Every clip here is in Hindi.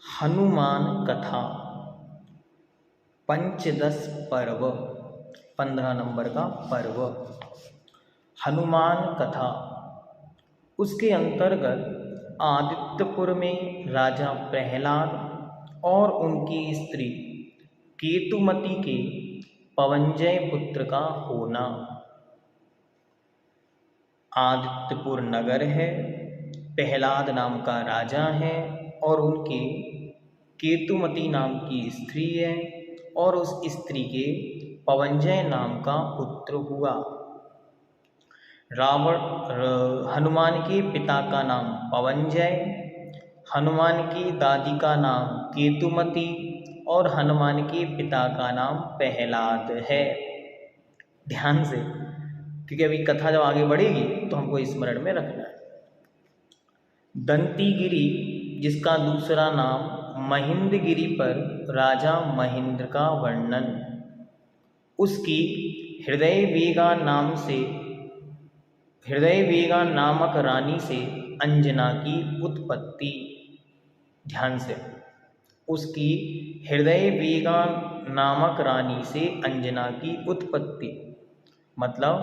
हनुमान कथा पंचदश पर्व 15 नंबर का पर्व हनुमान कथा। उसके अंतर्गत आदित्यपुर में राजा प्रहलाद और उनकी स्त्री केतुमती के पवनजय पुत्र का होना। आदित्यपुर नगर है, प्रहलाद नाम का राजा है और उनके केतुमती नाम की स्त्री है और उस स्त्री के पवनजय नाम का पुत्र हुआ। हनुमान के पिता का नाम पवनजय, हनुमान की दादी का नाम केतुमती और हनुमान के पिता का नाम प्रहलाद है। ध्यान से, क्योंकि अभी कथा जब आगे बढ़ेगी तो हमको स्मरण में रखना है। दंतीगिरी, जिसका दूसरा नाम महेंद्रगिरी पर राजा महेंद्र का वर्णन। उसकी हृदयवेगा नामक रानी से अंजना की उत्पत्ति। ध्यान से, उसकी हृदयवेगा नामक रानी से अंजना की उत्पत्ति मतलब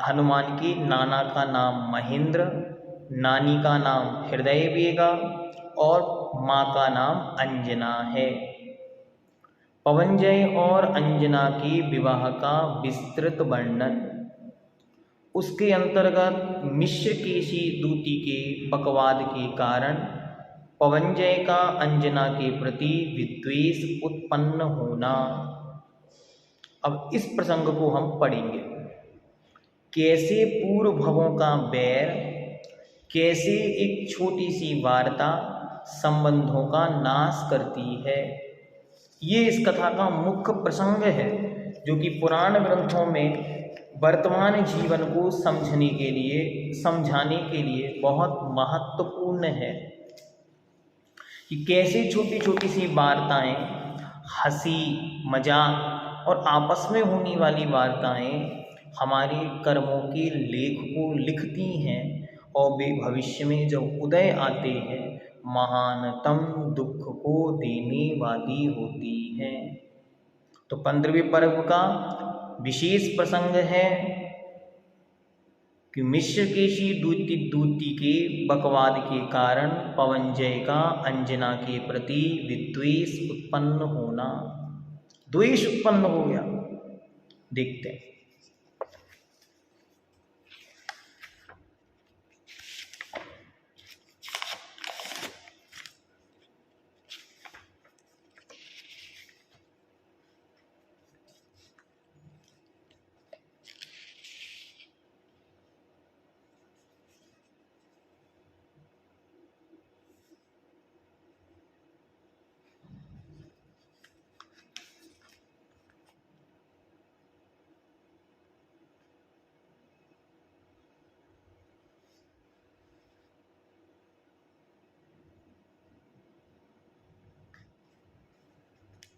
हनुमान की नाना का नाम महेंद्र, नानी का नाम हृदयवेगा और माँ का नाम अंजना है। पवनजय और अंजना के विवाह का विस्तृत वर्णन। उसके अंतर्गत मिश्रकेशी दूती के पकवाद के कारण पवनजय का अंजना के प्रति विद्वेष उत्पन्न होना। अब इस प्रसंग को हम पढ़ेंगे। कैसे पूर्व भवों का बैर, कैसे एक छोटी सी वार्ता संबंधों का नाश करती है। ये इस कथा का मुख्य प्रसंग है, जो कि पुराण ग्रंथों में वर्तमान जीवन को समझाने के लिए बहुत महत्वपूर्ण है कि कैसे छोटी छोटी सी वार्ताएं, हंसी मजाक और आपस में होने वाली वार्ताएं हमारे कर्मों के लेख को लिखती हैं और वे भविष्य में जब उदय आते हैं महानतम दुख को देने वाली होती हैं। तो 15वें पर्व का विशेष प्रसंग है कि मिश्रकेशी दूती के बकवाद के कारण पवनजय का अंजना के प्रति विद्वेष उत्पन्न होना। द्वेष उत्पन्न हो गया। देखते हैं।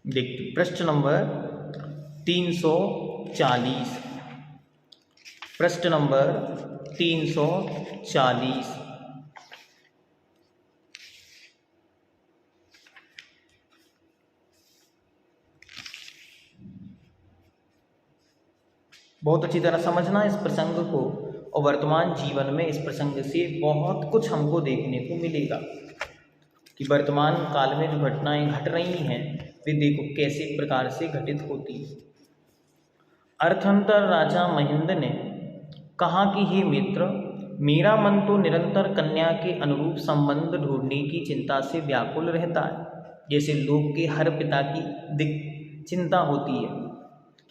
देखते प्रश्न नंबर 340। प्रश्न नंबर 340। बहुत अच्छी तरह समझना इस प्रसंग को, और वर्तमान जीवन में इस प्रसंग से बहुत कुछ हमको देखने को मिलेगा कि वर्तमान काल में जो घटनाएं घट रही हैं वे देखो कैसे प्रकार से घटित होती है। अर्थांतर राजा महेंद्र ने कहा कि हे मित्र, मेरा मन तो निरंतर कन्या के अनुरूप संबंध ढूंढने की चिंता से व्याकुल रहता है, जैसे लोग के हर पिता की चिंता होती है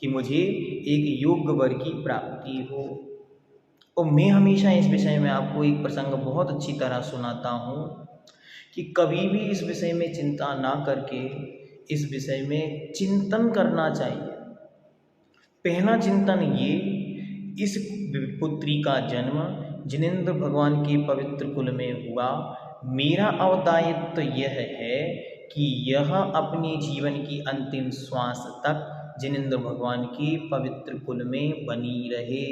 कि मुझे एक योग्य वर की प्राप्ति हो। और मैं हमेशा इस विषय में आपको एक प्रसंग बहुत अच्छी तरह सुनाता हूँ कि कभी भी इस विषय में चिंता ना करके इस विषय में चिंतन करना चाहिए। पहला चिंतन ये, इस पुत्री का जन्म जिनेंद्र भगवान के पवित्र कुल में हुआ। मेरा अवदायित्व तो यह है कि यह अपने जीवन की अंतिम श्वास तक जिनेंद्र भगवान के पवित्र कुल में बनी रहे।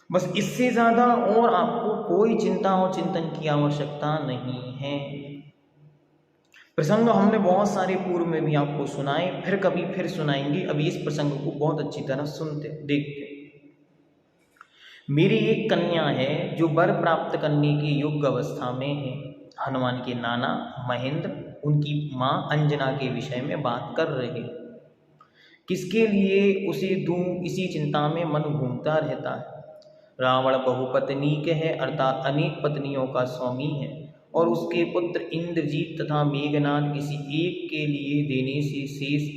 बस इससे ज़्यादा और आपको कोई चिंता और चिंतन की आवश्यकता नहीं है। प्रसंग हमने बहुत सारे पूर्व में भी आपको सुनाए, फिर कभी फिर सुनाएंगे। अभी इस प्रसंग को बहुत अच्छी तरह सुनते देखते। मेरी एक कन्या है जो वर प्राप्त करने की योग्य अवस्था में है। हनुमान के नाना महेंद्र उनकी माँ अंजना के विषय में बात कर रहे। किसके लिए उसे दूं, इसी चिंता में मन घूमता रहता है। रावण बहुपत्नीक है, अर्थात अनेक पत्नियों का स्वामी है, और उसके पुत्र इंद्रजीत तथा मेघनाद किसी एक के लिए देने से शेष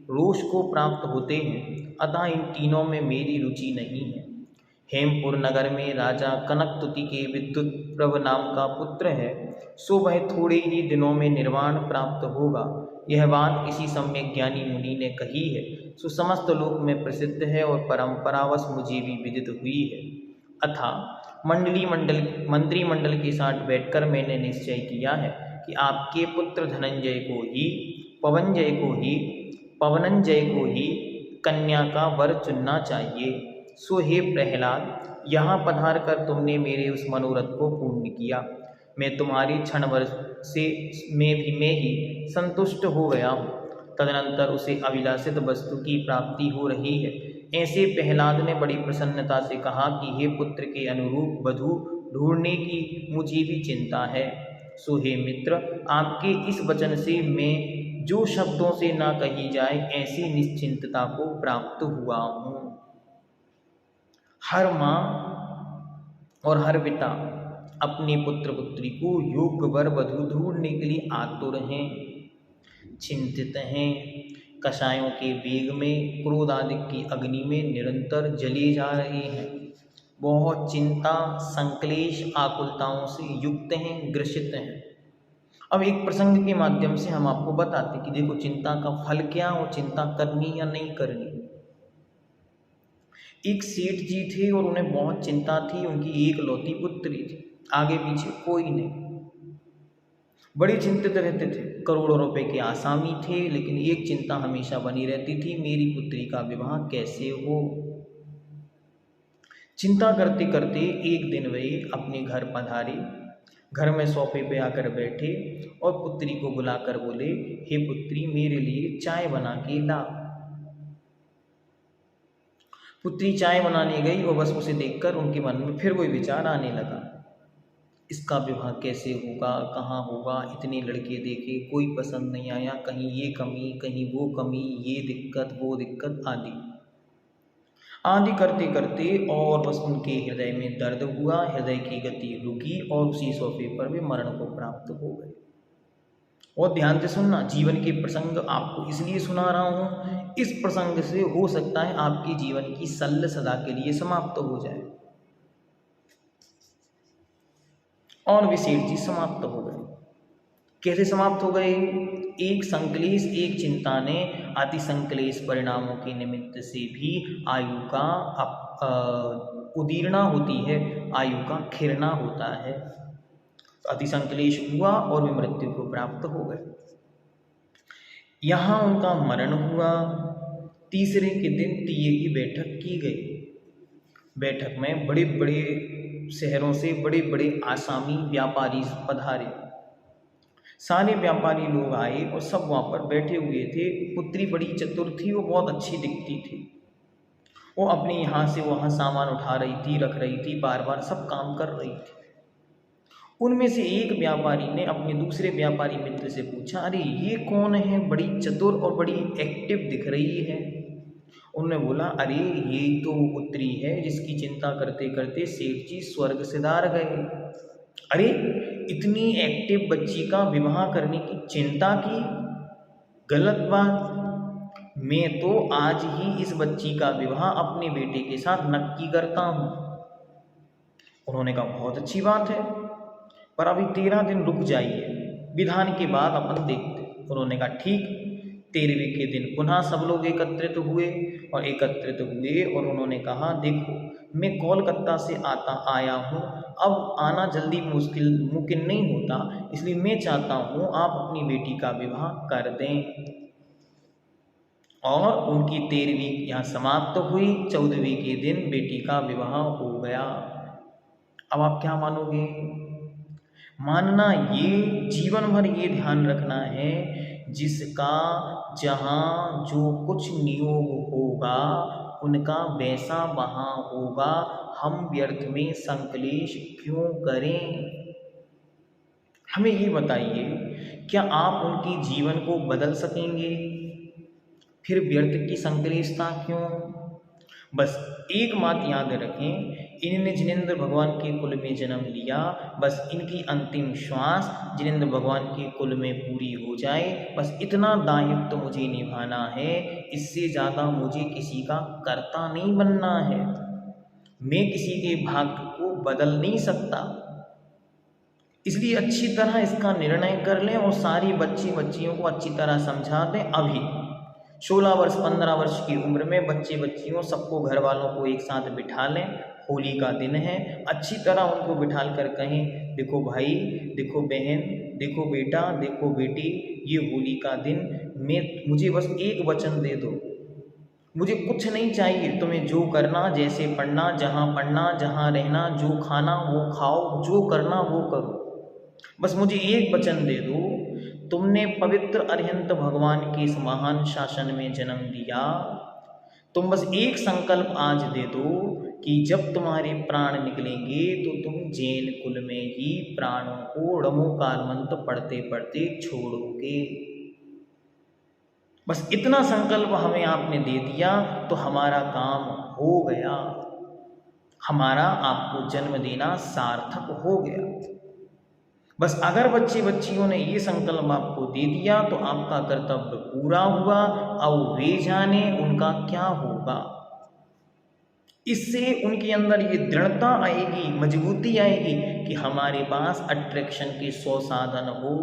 रोष को प्राप्त होते हैं। अतः इन तीनों में मेरी रुचि नहीं है। हेमपुर नगर में राजा कनकतुति के विद्युत प्रभ नाम का पुत्र है, सो वह थोड़े ही दिनों में निर्वाण प्राप्त होगा। यह बात किसी सम्यक ज्ञानी मुनि ने कही है, सो समस्त लोक में प्रसिद्ध है और परंपरावश मुझे भी विदित हुई है। अथा मंत्रिमंडल के साथ बैठकर मैंने निश्चय किया है कि आपके पुत्र धनंजय को ही पवनंजय को ही कन्या का वर चुनना चाहिए। सो हे प्रहलाद, यहाँ पधार कर तुमने मेरे उस मनोरथ को पूर्ण किया। मैं तुम्हारी क्षण वर्ष से मैं ही संतुष्ट हो गया हूँ। तदनंतर उसे अभिलाषित वस्तु की प्राप्ति हो रही है। ऐसे प्रहलाद ने बड़ी प्रसन्नता से कहा कि हे पुत्र के अनुरूप वधू ढूंढने की मुझे भी चिंता है। सो हे मित्र, आपके इस वचन से मैं जो शब्दों से ना कही जाए ऐसी निश्चिंतता को प्राप्त हुआ हूँ। हर माँ और हर पिता अपने पुत्र पुत्री को योग्य वर वधू ढूंढने के लिए आतुर हैं, चिंतित हैं। कषायों के वेग में, क्रोध आदि की अग्नि में निरंतर जले जा रहे हैं। बहुत चिंता, संक्लेश, आकुलताओं से युक्त हैं, ग्रसित हैं। अब एक प्रसंग के माध्यम से हम आपको बताते कि देखो चिंता का फल क्या और चिंता करनी या नहीं करनी। एक सेठ जी थे और उन्हें बहुत चिंता थी। उनकी एक लौती पुत्री थी, आगे पीछे कोई नहीं। बड़े चिंतित रहते थे, करोड़ों रुपए के आसामी थे, लेकिन एक चिंता हमेशा बनी रहती थी, मेरी पुत्री का विवाह कैसे हो। चिंता करते करते एक दिन वे अपने घर पधारे। घर में सोफे पे आकर बैठे और पुत्री को बुलाकर बोले, हे पुत्री, मेरे लिए चाय बना के ला। पुत्री चाय बनाने गई और बस उसे देखकर उनके मन में फिर वही विचार आने लगा, इसका विवाह कैसे होगा, कहाँ होगा, इतने लड़के देखे, कोई पसंद नहीं आया, कहीं ये कमी, कहीं वो कमी, ये दिक्कत, वो दिक्कत आदि करते करते और बस उनके हृदय में दर्द हुआ, हृदय की गति रुकी और उसी सोफे पर वे मरण को प्राप्त हो गए। और ध्यान से सुनना, जीवन के प्रसंग आपको इसलिए सुना रहा हूँ, इस प्रसंग से हो सकता है आपके जीवन की सल सदा के लिए समाप्त हो जाए। और वे सेठ जी समाप्त हो गए। कैसे समाप्त हो गए? एक संक्लेश, एक चिंता ने अति संक्लेश परिणामों के निमित्त से भी आयु का उदीर्णा होती है, आयु का खिरना होता है। अति संक्लेश हुआ और वे मृत्यु को प्राप्त हो गए। यहाँ उनका मरण हुआ। तीसरे के दिन तीये की बैठक की गई। बैठक में बड़े बड़े शहरों से बड़े बड़े आसामी व्यापारी पधारे। सारे व्यापारी लोग आए और सब वहाँ पर बैठे हुए थे। पुत्री बड़ी चतुर थी, वो बहुत अच्छी दिखती थी। वो अपने यहाँ से वहाँ सामान उठा रही थी, रख रही थी, बार बार सब काम कर रही थी। उनमें से एक व्यापारी ने अपने दूसरे व्यापारी मित्र से पूछा, अरे ये कौन है, बड़ी चतुर और बड़ी एक्टिव दिख रही है। उन्होंने बोला, अरे ये तो वो पुत्री है जिसकी चिंता करते करते सेठ जी स्वर्ग सिधार गए। अरे इतनी एक्टिव बच्ची का विवाह करने की चिंता की, गलत बात। मैं तो आज ही इस बच्ची का विवाह अपने बेटे के साथ नक्की करता हूँ। उन्होंने कहा, बहुत अच्छी बात है, पर अभी 13 दिन रुक जाइए, विधान के बाद अपन देखते। उन्होंने कहा, ठीक। 13वें के दिन पुनः सब लोग एकत्रित हुए और उन्होंने कहा, देखो मैं कोलकाता से आया हूँ, अब आना जल्दी मुमकिन नहीं होता, इसलिए मैं चाहता हूँ आप अपनी बेटी का विवाह कर दें। और उनकी 13वीं यहाँ समाप्त हुई। 14वीं के दिन बेटी का विवाह हो गया। अब आप क्या मानोगे? मानना ये जीवन भर ये ध्यान रखना है, जिसका जहाँ जो कुछ नियोग होगा उनका वैसा वहाँ होगा। हम व्यर्थ में संकलेश क्यों करें? हमें ये बताइए, क्या आप उनके जीवन को बदल सकेंगे? फिर व्यर्थ की संकलेशता क्यों? बस एक बात याद रखें, इन्होंने जिनेंद्र भगवान के कुल में जन्म लिया, बस इनकी अंतिम श्वास जिनेंद्र भगवान के कुल में पूरी हो जाए, बस इतना दायित्व तो मुझे निभाना है। इससे ज़्यादा मुझे किसी का कर्ता नहीं बनना है। मैं किसी के भाग्य को बदल नहीं सकता। इसलिए अच्छी तरह इसका निर्णय कर लें और सारी बच्चियों को अच्छी तरह समझा दें। अभी 16 वर्ष 15 वर्ष की उम्र में बच्चियों सबको, घर वालों को एक साथ बिठा लें। होली का दिन है, अच्छी तरह उनको बिठाल कर कहें, देखो भाई, देखो बहन, देखो बेटा, देखो बेटी, ये होली का दिन मुझे बस एक वचन दे दो। मुझे कुछ नहीं चाहिए, तुम्हें जो करना, जैसे पढ़ना, जहाँ रहना, जो खाना वो खाओ, जो करना वो करो, बस मुझे एक वचन दे दो। तुमने पवित्र अरिहंत भगवान के इस महान शासन में जन्म लिया, तुम बस एक संकल्प आज दे दो कि जब तुम्हारे प्राण निकलेंगे तो तुम जैन कुल में ही प्राणों को णमोकार मंत्र पढ़ते पढ़ते छोड़ोगे। बस इतना संकल्प हमें आपने दे दिया तो हमारा काम हो गया, हमारा आपको जन्म देना सार्थक हो गया। बस अगर बच्चियों ने ये संकल्प आपको दे दिया तो आपका कर्तव्य पूरा हुआ। अब वे जाने उनका क्या होगा। इससे उनके अंदर ये दृढ़ता आएगी, मजबूती आएगी कि हमारे पास अट्रैक्शन के 100 साधन हो,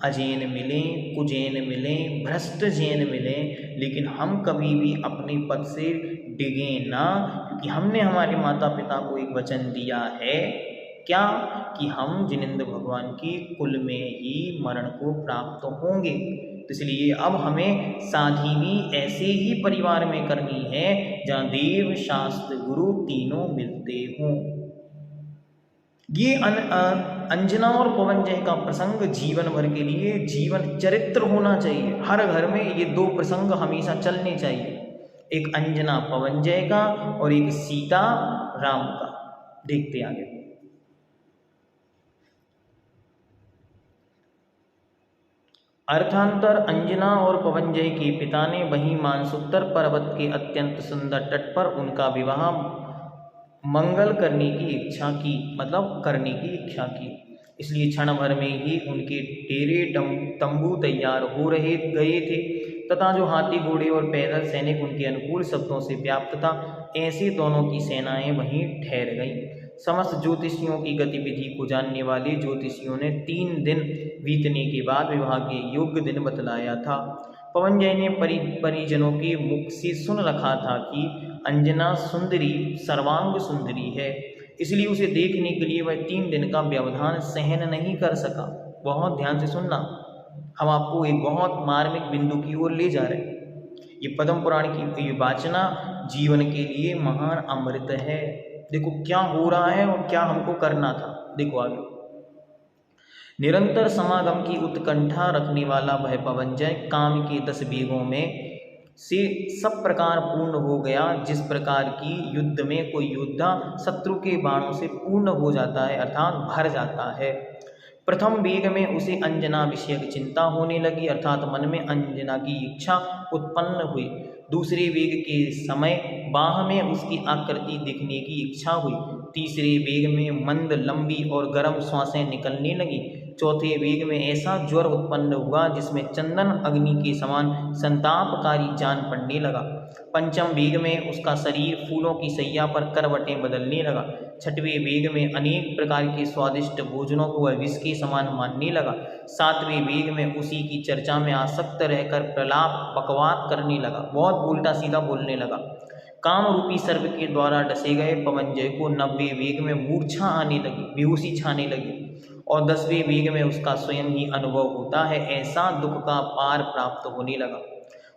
अजैन मिलें, कुजैन मिलें, भ्रष्ट जैन मिलें, लेकिन हम कभी भी अपने पद से डिगें ना, क्योंकि हमने हमारे माता पिता को एक वचन दिया है, क्या कि हम जिनेंद्र भगवान की कुल में ही मरण को प्राप्त होंगे। तो इसलिए अब हमें शादी भी ऐसे ही परिवार में करनी है जहाँ देव शास्त्र गुरु तीनों मिलते हों। ये अंजना और पवनजय का प्रसंग जीवन भर के लिए जीवन चरित्र होना चाहिए। हर घर में ये 2 प्रसंग हमेशा चलने चाहिए, एक अंजना पवनजय का और एक सीता राम का। देखते आगे। अर्थांतर अंजना और पवनजय के पिता ने वहीं मानसोत्तर पर्वत के अत्यंत सुंदर तट पर उनका विवाह मंगल करने की इच्छा की, मतलब करने की इच्छा की। इसलिए क्षण भर में ही उनके डेरे तंबू तैयार हो गए थे तथा जो हाथी घोड़े और पैदल सैनिक उनके अनुकूल शब्दों से व्याप्त था, ऐसे दोनों की सेनाएं वहीं ठहर गईं। समस्त ज्योतिषियों की गतिविधि को जानने वाले ज्योतिषियों ने 3 दिन बीतने के बाद विवाह के योग्य दिन बतलाया था। पवनजय ने परिजनों के मुख से सुन रखा था कि अंजना सुंदरी, सर्वांग सुंदरी है, इसलिए उसे देखने के लिए वह 3 दिन का व्यवधान सहन नहीं कर सका। बहुत ध्यान से सुनना, हम आपको एक बहुत मार्मिक बिंदु की ओर ले जा रहे हैं। ये पद्म पुराण की वाचना जीवन के लिए महान अमृत है। देखो क्या हो रहा है और क्या हमको करना था। देखो आगे। निरंतर समागम की उत्कंठा रखने वाला वह पवनजय काम के 10 वेगों में से सब प्रकार पूर्ण हो गया, जिस प्रकार की युद्ध में कोई योद्धा शत्रु के बाणों से पूर्ण हो जाता है, अर्थात भर जाता है। प्रथम वेग में उसे अंजना विषयक चिंता होने लगी, अर्थात मन में अंजना की इच्छा उत्पन्न हुई। दूसरे वेग के समय बाह में उसकी आकृति दिखने की इच्छा हुई। तीसरे वेग में मंद, लंबी और गर्म श्वासें निकलने लगी। चौथे वेग में ऐसा ज्वर उत्पन्न हुआ जिसमें चंदन अग्नि के समान संतापकारी जान पड़ने लगा। पंचम वेग में उसका शरीर फूलों की सैया पर करवटें बदलने लगा। छठवें वेग में अनेक प्रकार के स्वादिष्ट भोजनों को वह विष के समान मानने लगा। सातवें वेग में उसी की चर्चा में आसक्त रहकर प्रलाप बकवाद करने लगा, बहुत उल्टा सीधा बोलने लगा। काम रूपी सर्प के द्वारा डसे गए पवनजय को 90वें वेग में मूर्छा आने लगी, बेहोशी छाने लगी और 10वें वेग में उसका स्वयं ही अनुभव होता है, ऐसा दुख का पार प्राप्त होने लगा।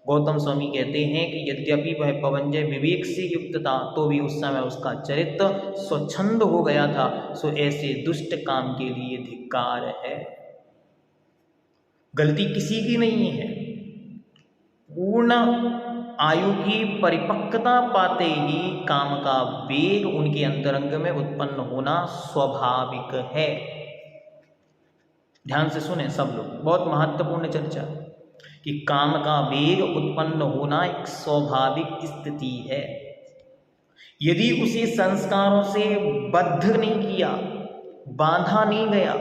गौतम स्वामी कहते हैं कि यद्यपि वह पवनजय विवेक से युक्त था तो भी उस समय उसका चरित्र स्वच्छंद हो गया था, सो ऐसे दुष्ट काम के लिए धिक्कार है। गलती किसी की नहीं है। पूर्ण आयु की परिपक्वता पाते ही काम का वेग उनके अंतरंग में उत्पन्न होना स्वाभाविक है। ध्यान से सुने सब लोग, बहुत महत्वपूर्ण चर्चा, कि काम का वेग उत्पन्न होना एक स्वाभाविक स्थिति है। यदि उसे संस्कारों से बद्ध नहीं किया, बांधा नहीं गया,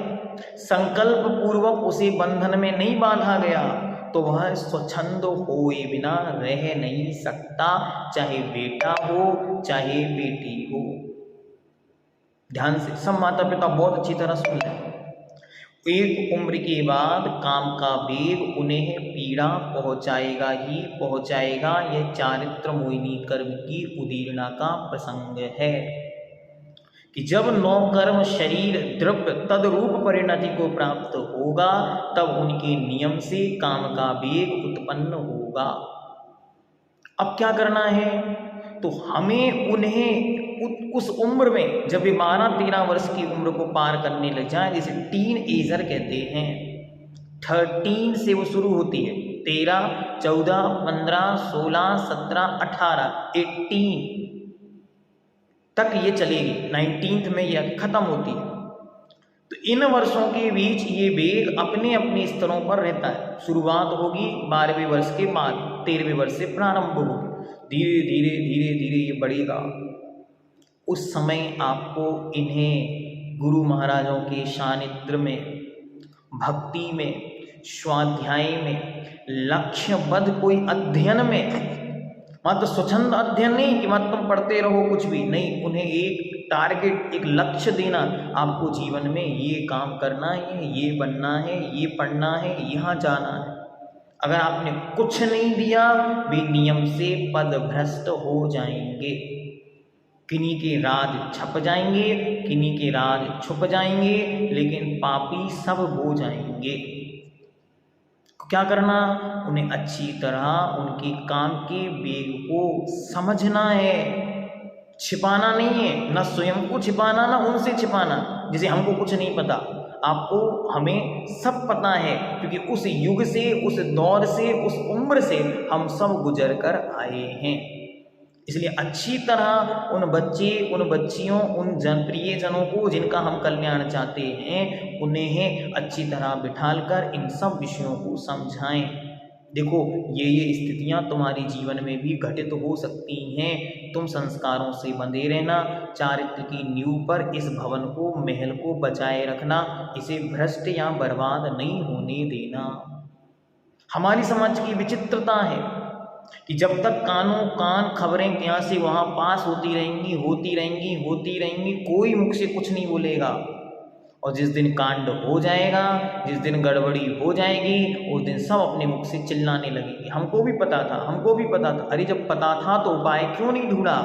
संकल्प पूर्वक उसे बंधन में नहीं बांधा गया, तो वह स्वच्छंद होए बिना रह नहीं सकता, चाहे बेटा हो चाहे बेटी हो। ध्यान से सब माता पिता बहुत अच्छी तरह सुन लें। एक उम्र के बाद काम का वेग उन्हें पीड़ा पहुंचाएगा ही पहुंचाएगा। यह चारित्र मोहिनी कर्म की उदीरना का प्रसंग है कि जब नौ कर्म शरीर द्रव्य तदरूप परिणति को प्राप्त होगा, तब उनके नियम से काम का वेग उत्पन्न होगा। अब क्या करना है, तो हमें उन्हें उस उम्र में, जब वे 12-13 वर्ष की उम्र को पार करने लग जाए, जिसे टीन एजर कहते हैं, 13 से वो शुरू होती है, 13, 14, 15, 16, 17, 18, 18 तक ये चलेगी, 19th में यह खत्म होती है। तो इन वर्षों के बीच ये वेग अपने अपने स्तरों पर रहता है। शुरुआत होगी 12वें वर्ष के बाद, 13वें वर्ष से प्रारंभ होगी, धीरे धीरे धीरे धीरे ये बढ़ेगा। उस समय आपको इन्हें गुरु महाराजों के सानिध्य में, भक्ति में, स्वाध्याय में, लक्ष्यबद्ध कोई अध्ययन में, मात्र स्वच्छंद अध्ययन नहीं कि मत तुम पढ़ते रहो कुछ भी नहीं, उन्हें एक टारगेट, एक लक्ष्य देना, आपको जीवन में ये काम करना है, ये बनना है, ये पढ़ना है, यहाँ जाना है। अगर आपने कुछ नहीं दिया, वे नियम से पदभ्रष्ट हो जाएंगे, किन्हीं के राज छप जाएंगे, किन्हीं के राज छुप जाएंगे, लेकिन पापी सब हो जाएंगे। क्या करना, उन्हें अच्छी तरह उनके काम के वेग को समझना है, छिपाना नहीं है, न स्वयं को छिपाना न उनसे छिपाना। जैसे हमको कुछ नहीं पता, आपको हमें सब पता है, क्योंकि उस युग से, उस दौर से, उस उम्र से हम सब गुजर कर आए हैं। इसलिए अच्छी तरह उन बच्चे, उन बच्चियों, उन प्रिय जनों को जिनका हम कल्याण चाहते हैं, उन्हें अच्छी तरह बिठालकर इन सब विषयों को समझाएं। देखो, ये स्थितियां तुम्हारे जीवन में भी घटित हो सकती हैं। तुम संस्कारों से बंधे रहना, चारित्र की नींव पर इस भवन को, महल को बचाए रखना, इसे भ्रष्ट या बर्बाद नहीं होने देना। हमारी समाज की विचित्रता है कि जब तक कानों कान खबरें यहाँ से वहाँ पास होती रहेंगी, कोई मुख से कुछ नहीं बोलेगा। और जिस दिन कांड हो जाएगा, जिस दिन गड़बड़ी हो जाएगी, उस दिन सब अपने मुख से चिल्लाने लगेंगे, हमको भी पता था। अरे जब पता था तो उपाय क्यों नहीं ढूंढा?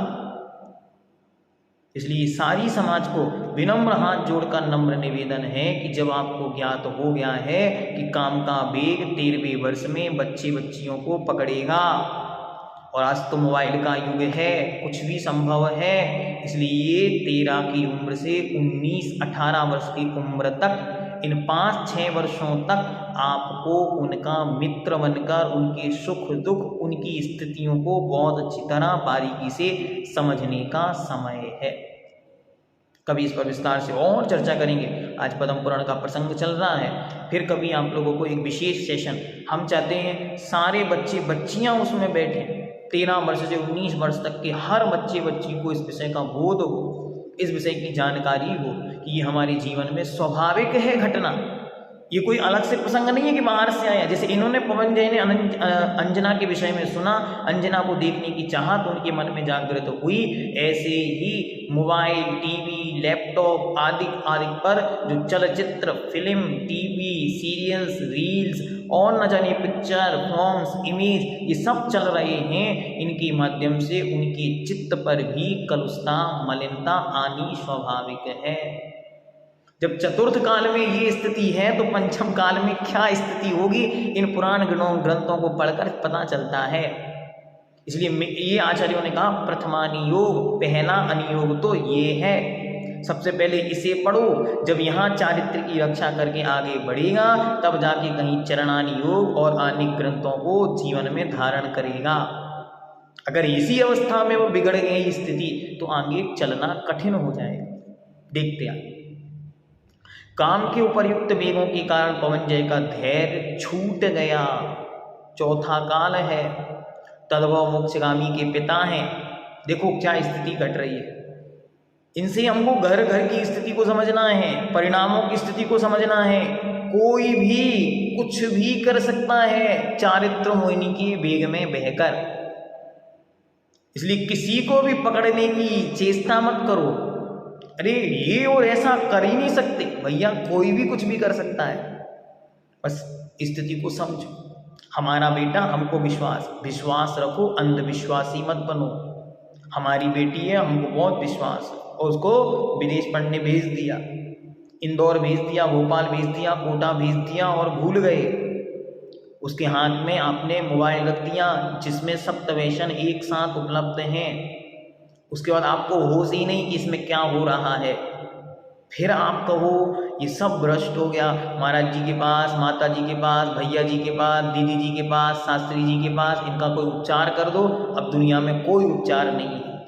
इसलिए सारी समाज को विनम्र हाथ जोड़कर नम्र निवेदन है कि जब आपको ज्ञात हो गया है कि काम का वेग 13वें वर्ष में बच्चे बच्चियों को पकड़ेगा, और आज तो मोबाइल का युग है, कुछ भी संभव है, इसलिए 13 की उम्र से 19-18 वर्ष की उम्र तक, इन 5-6 वर्षों तक आपको उनका मित्र बनकर उनके सुख दुख, उनकी स्थितियों को बहुत अच्छी तरह बारीकी से समझने का समय है। कभी इस पर विस्तार से और चर्चा करेंगे। आज पद्म पुराण का प्रसंग चल रहा है, फिर कभी आप लोगों को एक विशेष सेशन, हम चाहते हैं सारे बच्चे बच्चियां उसमें बैठें, 13 वर्ष से 19 वर्ष तक के हर बच्चे बच्ची को इस विषय का बोध हो, इस विषय की जानकारी हो कि ये हमारे जीवन में स्वाभाविक है घटना। ये कोई अलग से प्रसंग नहीं है कि बाहर से आया। जैसे इन्होंने, पवनजय ने अंजना के विषय में सुना, अंजना को देखने की चाहत उनके मन में जागृत हुई, ऐसे ही मोबाइल, टीवी, लैपटॉप आदि पर जो चलचित्र, फिल्म, टीवी सीरियल्स, रील्स और न जाने पिक्चर, फॉर्म्स, इमेज, ये सब चल रहे हैं, इनके माध्यम से उनके चित्त पर भी कलुषता, मलिनता आनी स्वाभाविक है। जब चतुर्थ काल में ये स्थिति है तो पंचम काल में क्या स्थिति होगी, इन पुराण ग्रंथों को पढ़कर पता चलता है। इसलिए ये आचार्यों ने कहा प्रथमानियोग, पहला अनियोग तो ये है। सबसे पहले इसे पढ़ो, जब यहाँ चारित्र की रक्षा करके आगे बढ़ेगा तब जाके कहीं चरणानियोग और अनेक ग्रंथों को जीवन में धारण करेगा। अगर इसी अवस्था में वो बिगड़ गई स्थिति तो आगे चलना कठिन हो जाएगा। देखते हैं, काम के उपर्युक्त वेगों के कारण पवनजय का धैर्य छूट गया। चौथा काल है, तद्भव मोक्षगामी के पिता हैं। देखो क्या स्थिति घट रही है। इनसे हमको घर घर की स्थिति को समझना है, परिणामों की स्थिति को समझना है। कोई भी कुछ भी कर सकता है चारित्र मोहिनी के वेग में बहकर। इसलिए किसी को भी पकड़ने की चेष्टा मत करो, अरे ये और ऐसा कर ही नहीं सकते। भैया कोई भी कुछ भी कर सकता है, बस स्थिति को समझो। हमारा बेटा, हमको विश्वास रखो, अंधविश्वासी मत बनो। हमारी बेटी है, हमको बहुत विश्वास है, और उसको विदेश पढ़ने भेज दिया, इंदौर भेज दिया, भोपाल भेज दिया, कोटा भेज दिया और भूल गए। उसके हाथ में आपने मोबाइल रख दिया जिसमें सप्तवेशन एक साथ उपलब्ध हैं। उसके बाद आपको होश ही नहीं कि इसमें क्या हो रहा है। फिर आप कहो ये सब भ्रष्ट हो गया, महाराज जी के पास, माता जी के पास, भैया जी के पास, दीदी जी के पास, शास्त्री जी के पास, इनका कोई उपचार कर दो। अब दुनिया में कोई उपचार नहीं है।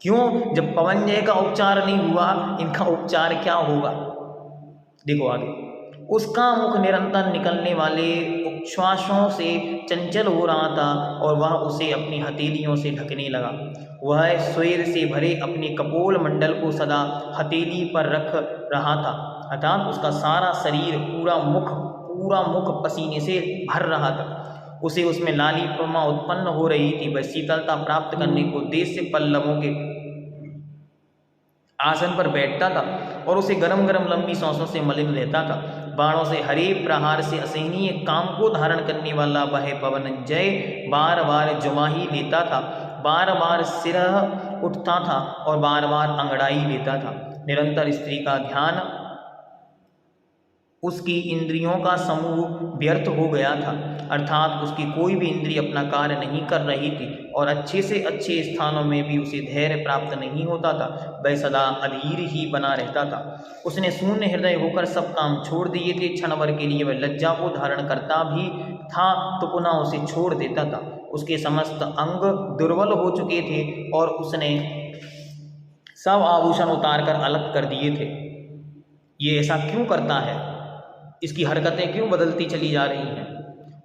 क्यों? जब पवनजय का उपचार नहीं हुआ, इनका उपचार क्या होगा? देखो आगे, उसका मुख निरंतर निकलने वाले उच्छ्वासों से चंचल हो रहा था और वह उसे अपनी हथेलियों से ढकने लगा। वह स्वेर से भरे अपने कपोल मंडल को सदा हथेली पर रख रहा था, अर्थात उसका सारा शरीर, पूरा मुख पसीने से भर रहा था। उसे उसमें लाली प्रमा उत्पन्न हो रही थी। वह शीतलता प्राप्त करने को देश से पल्लवों के आसन पर बैठता था और उसे गरम गरम लंबी सांसों से मलिन रहता था। बाणों से हरे प्रहार से असहनीय काम को धारण करने वाला वह पवनजय बार बार जुमाही लेता था, बार बार सिर उठता था और बार बार अंगड़ाई लेता था। निरंतर स्त्री का ध्यान, उसकी इंद्रियों का समूह व्यर्थ हो गया था, अर्थात उसकी कोई भी इंद्रिय अपना कार्य नहीं कर रही थी और अच्छे से अच्छे स्थानों में भी उसे धैर्य प्राप्त नहीं होता था। वह सदा अधीर ही बना रहता था। उसने शून्य हृदय होकर सब काम छोड़ दिए थे। क्षण भर के लिए वह लज्जा को धारण करता भी था तो पुनः उसे छोड़ देता था। उसके समस्त अंग दुर्बल हो चुके थे और उसने सब आभूषण उतार कर अलग कर दिए थे। ये ऐसा क्यों करता है? इसकी हरकतें क्यों बदलती चली जा रही हैं?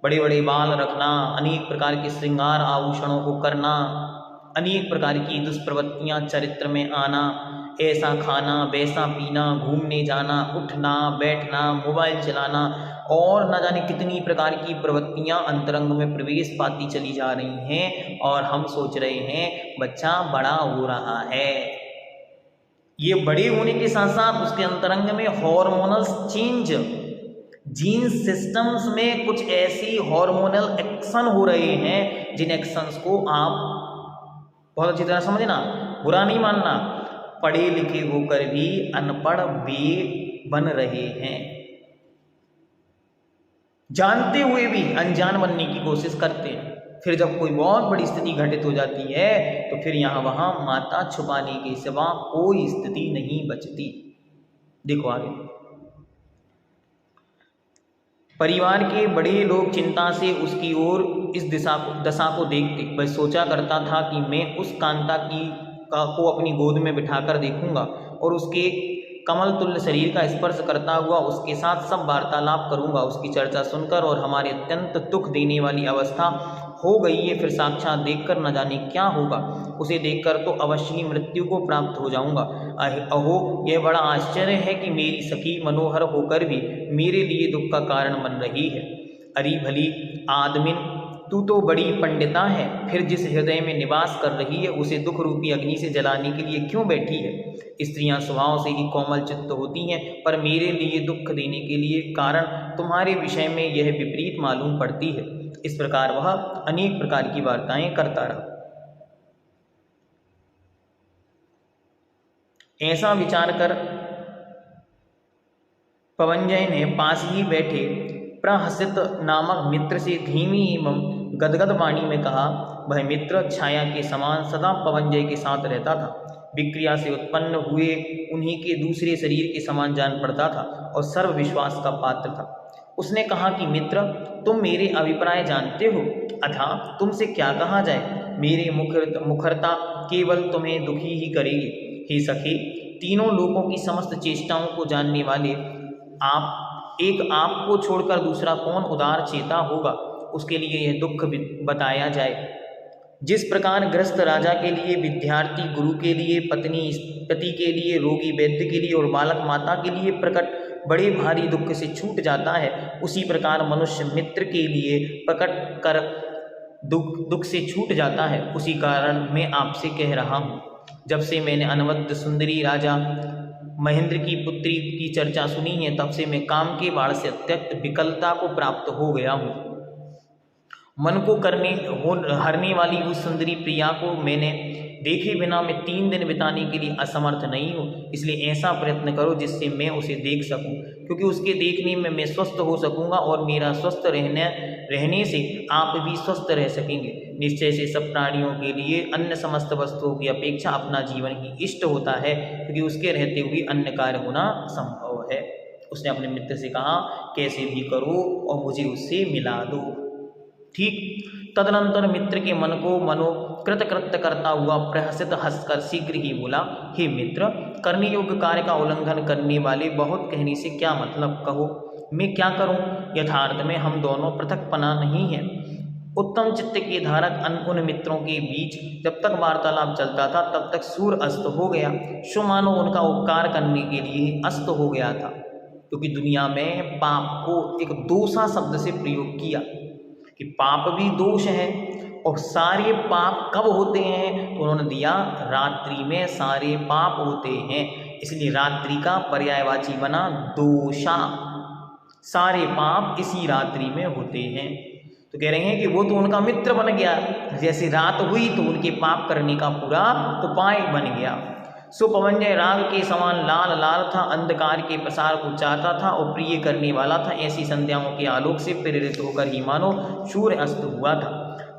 बड़े बड़े बाल रखना, अनेक प्रकार के श्रृंगार आभूषणों को करना, अनेक प्रकार की दुष्प्रवृत्तियां चरित्र में आना, ऐसा खाना, वैसा पीना, घूमने जाना, उठना बैठना, मोबाइल चलाना और न जाने कितनी प्रकार की प्रवृत्तियां अंतरंग में प्रवेश पाती चली जा रही हैं और हम सोच रहे हैं बच्चा बड़ा हो रहा है। ये बड़े होने के साथ साथ उसके अंतरंग में हार्मोनल चेंज, जीन सिस्टम्स में कुछ ऐसी हार्मोनल एक्शन हो रहे हैं जिन एक्शंस को आप बहुत अच्छी तरह समझना, बुरा नहीं मानना। पढ़े लिखे होकर भी अनपढ़ बन रहे हैं, जानते हुए भी अनजान बनने की कोशिश करते हैं। फिर जब कोई बहुत बड़ी स्थिति घटित हो जाती है तो फिर यहाँ वहाँ माता छुपाने के सिवा कोई स्थिति नहीं बचती। देखो आगे, परिवार के बड़े लोग चिंता से उसकी ओर इस दशा को देखते। वह सोचा करता था कि मैं उस कांता को अपनी गोद में बिठाकर देखूंगा और उसके कमल तुल्य शरीर का स्पर्श करता हुआ उसके साथ सब वार्तालाप करूंगा। उसकी चर्चा सुनकर और हमारे अत्यंत दुख देने वाली अवस्था हो गई है, फिर साक्षात देखकर न जाने क्या होगा। उसे देखकर तो अवश्य ही मृत्यु को प्राप्त हो जाऊंगा। अहो, यह बड़ा आश्चर्य है कि मेरी सखी मनोहर होकर भी मेरे लिए दुख का कारण बन रही है। अरे भली आदमिन, तू तो बड़ी पंडिता है, फिर जिस हृदय में निवास कर रही है उसे दुख रूपी अग्नि से जलाने के लिए क्यों बैठी है? स्त्रियां स्वभाव से ही कोमल चित्त होती हैं, पर मेरे लिए दुख देने के लिए कारण तुम्हारे विषय में यह विपरीत मालूम पड़ती है। इस प्रकार वह अनेक प्रकार की वार्ताएं करता रहा। ऐसा विचार कर पवनजय ने पास ही बैठे प्रहसित नामक मित्र से धीमी एवं गदगद वाणी में कहा। वह मित्र छाया के समान सदा पवनजय के साथ रहता था, विक्रिया से उत्पन्न हुए उन्हीं के दूसरे शरीर के समान जान पड़ता था और सर्व विश्वास का पात्र था। उसने कहा कि मित्र, तुम मेरे अभिप्राय जानते हो, अथा तुमसे क्या कहा जाए। मेरी मुखरता केवल तुम्हें दुखी ही करेगी। हे सखे, तीनों लोगों की समस्त चेष्टाओं को जानने वाले आपको छोड़कर दूसरा कौन उदार चेता होगा। उसके लिए यह दुख बताया जाए। जिस प्रकार गृहस्थ राजा के लिए, विद्यार्थी गुरु के लिए, पत्नी पति के लिए, रोगी वैद्य के लिए और बालक माता के लिए प्रकट बड़े भारी दुख से छूट जाता है, उसी प्रकार मनुष्य मित्र के लिए प्रकट कर दुख से छूट जाता है। उसी कारण मैं आपसे कह रहा हूँ, जब से मैंने अनवद्य सुंदरी राजा महेंद्र की पुत्री की चर्चा सुनी है, तब से मैं काम के बाढ़ से अत्यंत विकलता को प्राप्त हो गया हूँ। मन को हरने वाली उस सुंदरी प्रिया को मैंने देखे बिना मैं 3 दिन बिताने के लिए असमर्थ नहीं हूँ। इसलिए ऐसा प्रयत्न करो जिससे मैं उसे देख सकूँ, क्योंकि उसके देखने में मैं स्वस्थ हो सकूँगा और मेरा स्वस्थ रहने से आप भी स्वस्थ रह सकेंगे। निश्चय से सब प्राणियों के लिए अन्य समस्त वस्तुओं की अपेक्षा अपना जीवन ही इष्ट होता है, क्योंकि उसके रहते हुए अन्य कार्य होना संभव है। उसने अपने मित्र से कहा, कैसे भी करो और मुझे उससे मिला दो। ठीक तदनंतर मित्र के मन को मनोकृत करता हुआ प्रहसित हंसकर शीघ्र ही बोला, हे मित्र, करने योग्य कार्य का उल्लंघन करने वाले बहुत कहने से क्या मतलब, कहो मैं क्या करूं। यथार्थ में हम दोनों पृथकपना नहीं है। उत्तम चित्त के धारक उन मित्रों के बीच जब तक वार्तालाप चलता था, तब तक सूर्य अस्त हो गया। सो मानो उनका उपकार करने के लिए अस्त हो गया था, क्योंकि दुनिया में पाप को एक दोषा शब्द से प्रयोग किया कि पाप भी दोष है। और सारे पाप कब होते हैं, तो उन्होंने दिया रात्रि में सारे पाप होते हैं, इसलिए रात्रि का पर्यायवाची बना दोषा। सारे पाप इसी रात्रि में होते हैं। तो कह रहे हैं कि वो तो उनका मित्र बन गया, जैसे रात हुई तो उनके पाप करने का पूरा उपाय बन गया। सो पवनजय राग के समान लाल लाल था, अंधकार के प्रसार को चाहता था और प्रिय करने वाला था। ऐसी संध्याओं के आलोक से प्रेरित होकर ही मानो सूर्य अस्त हुआ था।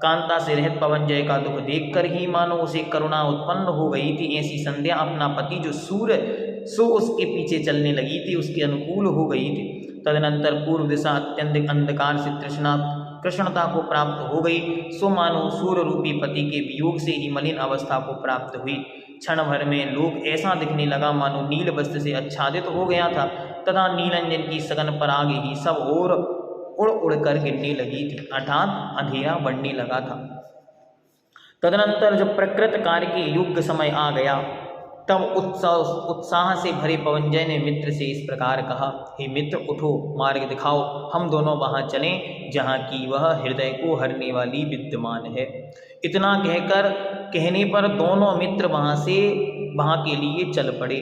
कांता से रहित पवनजय का दुख देखकर ही मानो उसे करुणा उत्पन्न हो गई थी। ऐसी संध्या अपना पति जो सूर्य सो उसके पीछे चलने लगी थी, उसके अनुकूल हो गई थी। तदनंतर पूर्व दिशा अत्यंत अंधकार से कृष्णता को प्राप्त हो गई। सो मानो सूर्य रूपी पति के वियोग से ही मलिन अवस्था को प्राप्त हुई। क्षण भर में लोक ऐसा दिखने लगा मानो नील वस्त्र से आच्छादित हो गया था, तथा नीलंजन की सघन पराग ही सब ओर उड़ उड़ कर गिरने लगी थी, अर्थात अंधेरा बढ़ने लगा था। तदनंतर जब प्रकृत कार्य के योग्य समय आ गया, तब उत्साह से भरे पवनजय ने मित्र से इस प्रकार कहा, हे मित्र, उठो, मार्ग दिखाओ, हम दोनों वहां चलें जहाँ की वह हृदय को हरने वाली विद्यमान है। इतना कहने पर दोनों मित्र वहां के लिए चल पड़े।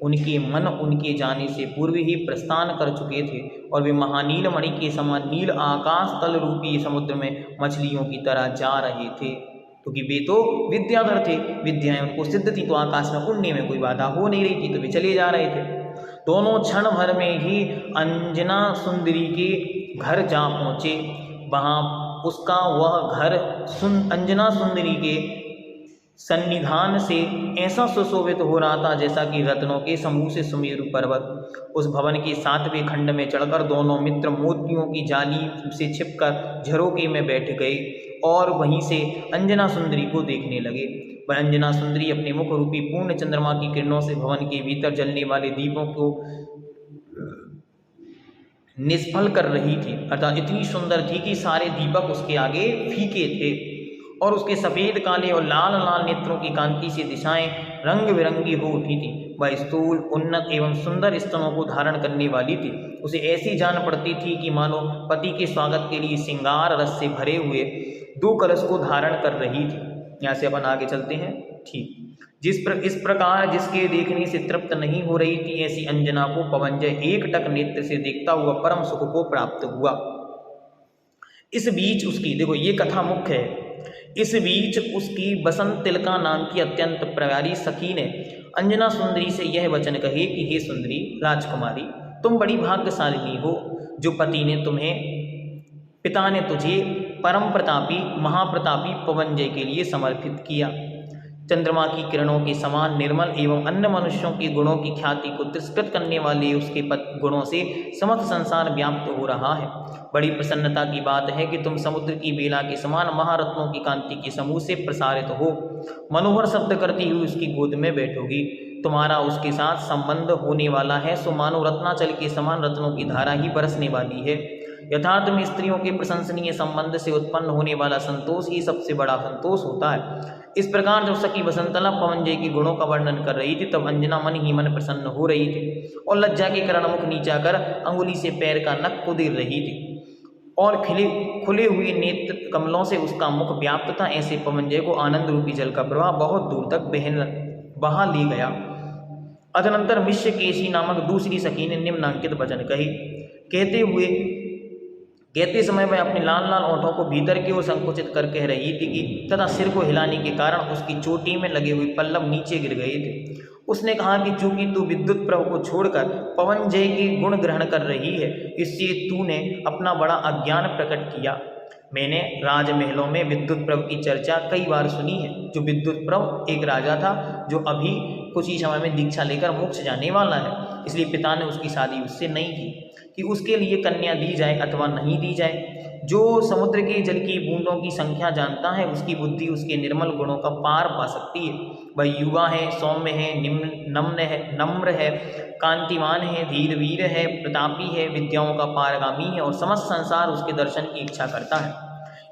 उनके मन उनके जाने से पूर्व ही प्रस्थान कर चुके थे और वे महानील मणि के समान नील आकाश तल रूपी समुद्र में मछलियों की तरह जा रहे थे, क्योंकि वे तो विद्याधर थे, विद्याएं उनको सिद्ध थी, तो आकाश में उड़ने में कोई बाधा हो नहीं रही थी, तो वे चले जा रहे थे। दोनों क्षण भर में ही अंजना सुंदरी के घर जा पहुँचे। वहाँ उसका वह घर अंजना सुंदरी के सन्निधान से ऐसा सुशोभित हो रहा था जैसा कि रत्नों के समूह से सुमेरु पर्वत। उस भवन के 7वें खंड में चढ़कर दोनों मित्र मोतियों की जाली से छिपकर झरोके में बैठ गए और वहीं से अंजना सुंदरी को देखने लगे। वह अंजना सुंदरी अपने मुख रूपी पूर्ण चंद्रमा की किरणों से भवन के भीतर जलने वाले दीपों को निष्फल कर रही थी, अर्थात इतनी सुंदर थी कि सारे दीपक उसके आगे फीके थे और उसके सफ़ेद काले और लाल लाल नेत्रों की कांति से दिशाएं रंग बिरंगी हो उठी थी। वह स्थूल, उन्नत एवं सुंदर स्तनों को धारण करने वाली थी। उसे ऐसी जान पड़ती थी कि मानो पति के स्वागत के लिए श्रृंगार रस से भरे हुए 2 कलश को धारण कर रही थी। यहाँ से अपन आगे चलते हैं। ठीक इस प्रकार जिसके देखने से तृप्त नहीं हो रही थी, ऐसी अंजना को पवनजय एकटक नेत्र से देखता हुआ परम सुख को प्राप्त हुआ। इस बीच उसकी, देखो ये कथा मुख्य है, इस बीच उसकी बसंत तिलका नाम की अत्यंत प्यारी सखी ने अंजना सुंदरी से यह वचन कहे कि हे सुंदरी राजकुमारी, तुम बड़ी भाग्यशालिनी हो जो पिता ने तुझे परम प्रतापी महाप्रतापी पवनजय के लिए समर्पित किया। चंद्रमा की किरणों के समान निर्मल एवं अन्य मनुष्यों के गुणों की ख्याति को तिरस्कृत करने वाले उसके गुणों से समस्त संसार व्याप्त हो रहा है। बड़ी प्रसन्नता की बात है कि तुम समुद्र की बेला के समान महारत्नों की कांति के समूह से प्रसारित हो मनोहर शब्द करती हुई उसकी गोद में बैठोगी। तुम्हारा उसके साथ संबंध होने वाला है, सो मानो रत्नाचल के समान रत्नों की धारा ही बरसने वाली है। यथार्थ में स्त्रियों के प्रशंसनीय संबंध से उत्पन्न होने वाला संतोष ही सबसे बड़ा संतोष होता है। इस प्रकार जब सखी बसंतला पवनजय के गुणों का वर्णन कर रही थी, तब अंजना मन ही मन प्रसन्न हो रही थी और लज्जा के कारण मुख नीचा कर अंगुली से पैर का नख कुदेर रही थी और खुले हुए नेत्र कमलों से उसका मुख व्याप्त था। ऐसे पवनजय को आनंद रूपी जल का प्रवाह बहुत दूर तक बहा ले गया। तदनंतर मिश्रकेशी नामक दूसरी सखी ने निम्नांकित वचन कही। कहते समय वह अपने लाल लाल ओंठों को भीतर की ओर संकुचित कर कह रही थी कि तथा सिर को हिलाने के कारण उसकी चोटी में लगे हुए पल्लव नीचे गिर गए थे। उसने कहा कि चूंकि तू विद्युत प्रभ को छोड़कर पवनजय के गुण ग्रहण कर रही है, इससे तूने अपना बड़ा अज्ञान प्रकट किया। मैंने राजमहलों में विद्युत प्रभ की चर्चा कई बार सुनी है। जो विद्युत प्रभ एक राजा था जो अभी कुछ ही समय में दीक्षा लेकर मोक्ष जाने वाला है, इसलिए पिता ने उसकी शादी उससे नहीं की कि उसके लिए कन्या दी जाए अथवा नहीं दी जाए। जो समुद्र के जल की बूंदों की संख्या जानता है, उसकी बुद्धि उसके निर्मल गुणों का पार पा सकती है। वह युवा है, सौम्य है, नम्र है, कांतिमान है, धीरवीर है, प्रतापी है, विद्याओं का पारगामी है और समस्त संसार उसके दर्शन की इच्छा करता है।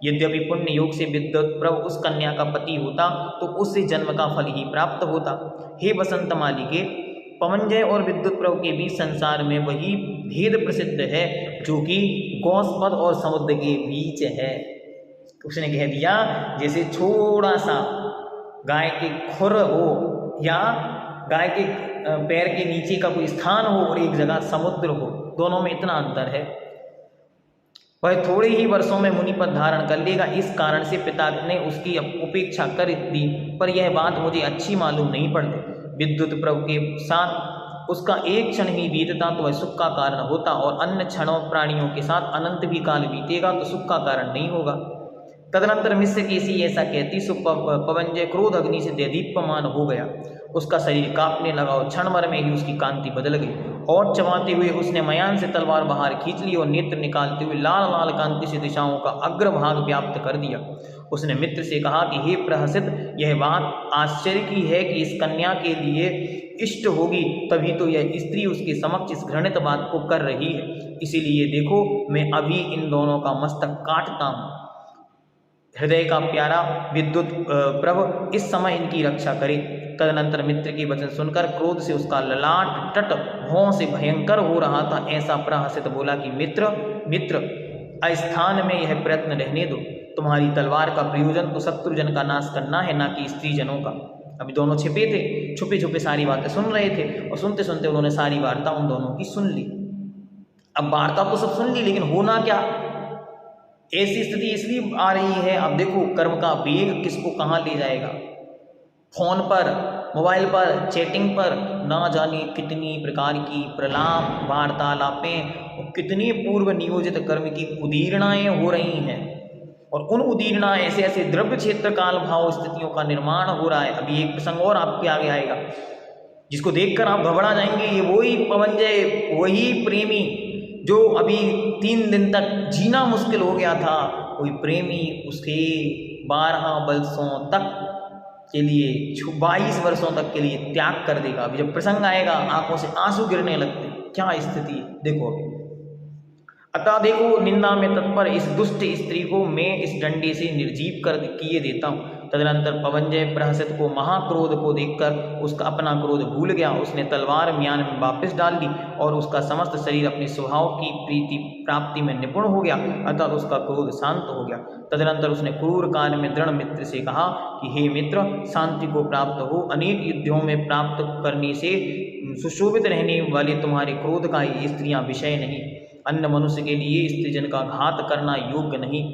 यद्यपि पुण्य योग से विद्युत प्रभ उस कन्या का पति होता तो उससे जन्म का फल ही प्राप्त होता। हे बसंत मालिके, पवनजय और विद्युत प्रभ के बीच संसार में वही भेद प्रसिद्ध है जो कि गौस्पद और समुद्र के बीच है। उसने कह दिया जैसे छोटा सा गाय के खुर हो या गाय के पैर के नीचे का कोई स्थान हो और एक जगह समुद्र हो, दोनों में इतना अंतर है। वह थोड़े ही वर्षों में मुनि पद धारण कर लेगा। इस कारण से पिता ने उसकी उपेक्षा कर दी, पर यह बात मुझे अच्छी मालूम नहीं पड़ती। विद्युत प्रभ के साथ उसका एक क्षण ही बीतता तो वह सुख का कारण होता और अन्य क्षणों प्राणियों के साथ अनंत भी काल बीतेगा तो सुख का कारण नहीं होगा। तदनंतर मिश्रकेशी ऐसा कहती सो पवनजय क्रोध अग्नि से दीप्यमान हो गया। उसका शरीर कांपने लगा और क्षण भर में ही उसकी कांति बदल गई और चबाते हुए उसने मयान से तलवार बाहर खींच ली और नेत्र निकालते हुए लाल लाल कांति से दिशाओं का अग्रभाग व्याप्त कर दिया। उसने मित्र से कहा कि हे प्रहसित, यह बात आश्चर्य की है कि इस कन्या के लिए इष्ट होगी, तभी तो यह स्त्री उसके समक्ष इस घृणित बात को कर रही है। इसीलिए देखो, मैं अभी इन दोनों का मस्तक काटता हूँ। हृदय का प्यारा विद्युत प्रभ इस समय इनकी रक्षा करे। तदनंतर मित्र के वचन सुनकर क्रोध से उसका ललाट तट भौं से भयंकर हो रहा था। ऐसा प्रहसित बोला कि मित्र अस्थान में यह प्रयत्न रहने दो। तुम्हारी तलवार का प्रयोजन तो शत्रुजन का नाश करना है, ना कि स्त्रीजनों का। अभी दोनों छिपे थे, छुपे छुपे सारी बातें सुन रहे थे और सुनते सुनते उन्होंने सारी वार्ता उन दोनों की सुन ली। अब वार्ता तो सब सुन ली, लेकिन होना क्या, ऐसी स्थिति इसलिए आ रही है। अब देखो कर्म का वेग किसको कहाँ ले जाएगा। फोन पर, मोबाइल पर, चैटिंग पर ना जाने कितनी प्रकार की प्रलाप वार्तालापें और कितनी पूर्व नियोजित कर्म की उदीरणाएं हो रही हैं और उन उदीरणा ऐसे ऐसे द्रव्य क्षेत्र काल भाव स्थितियों का निर्माण हो रहा है। अभी एक प्रसंग और आपके आगे आएगा जिसको देखकर आप घबरा जाएंगे। ये वही पवनजय, वही प्रेमी जो अभी 3 दिन तक जीना मुश्किल हो गया था, कोई प्रेमी उसके 12 वर्षों तक के लिए 22 वर्षों तक के लिए त्याग कर देगा। अभी जब प्रसंग आएगा आंखों से आंसू गिरने लगते, क्या स्थिति देखो। अतः देखो, निंदा में तत्पर इस दुष्ट स्त्री को मैं इस डंडे से निर्जीव कर किए देता हूँ। तदनंतर पवनजय प्रहसित को महाक्रोध को देखकर उसका अपना क्रोध भूल गया। उसने तलवार म्यान में वापस डाल दी और उसका समस्त शरीर अपने स्वभाव की प्रीति प्राप्ति में निपुण हो गया, अर्थात उसका क्रोध शांत हो गया। तदनंतर उसने क्रूर काल में दृढ़ मित्र से कहा कि हे मित्र, शांति को प्राप्त हो। अनेक युद्धों में प्राप्त करने से सुशोभित रहने वाले तुम्हारे क्रोध का ये स्त्रियां विषय नहीं। अन्य मनुष्य के लिए स्त्रीजन का घात करना योग्य नहीं।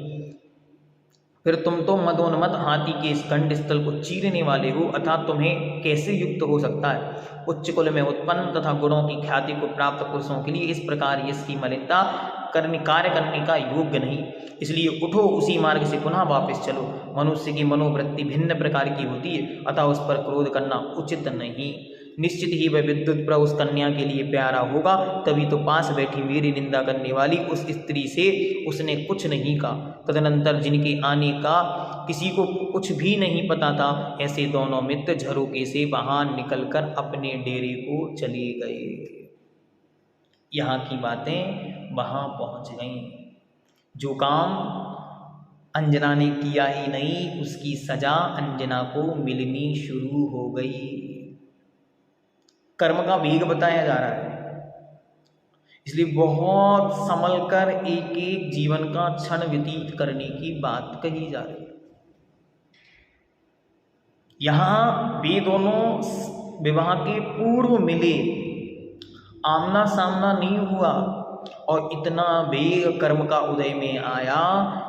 फिर तुम तो मदोन्मत्त हाथी के इस खंड स्थल को चीरने वाले हो, अर्थात तुम्हें कैसे युक्त हो सकता है। उच्च कुल में उत्पन्न तथा गुणों की ख्याति को प्राप्त पुरुषों के लिए इस प्रकार यश की मलिनता कार्य करने का योग्य नहीं। इसलिए उठो, उसी मार्ग से पुनः वापस चलो। मनुष्य की मनोवृत्ति भिन्न प्रकार की होती है, अतः उस पर क्रोध करना उचित नहीं। निश्चित ही वह विद्युत प्रभा उस कन्या के लिए प्यारा होगा, तभी तो पास बैठी मेरी निंदा करने वाली उस स्त्री से उसने कुछ नहीं कहा। तदनंतर जिनके आने का किसी को कुछ भी नहीं पता था, ऐसे दोनों मित्र झरोके से बाहर निकलकर अपने डेरे को चले गए। यहाँ की बातें वहाँ पहुँच गईं। जो काम अंजना ने किया ही नहीं, उसकी सजा अंजना को मिलनी शुरू हो गई। कर्म का वेग बताया जा रहा है, इसलिए बहुत संभल कर एक एक जीवन का क्षण व्यतीत करने की बात कही जा रही है। यहाँ वे दोनों विवाह के पूर्व मिले, आमना सामना नहीं हुआ, और इतना वेग कर्म का उदय में आया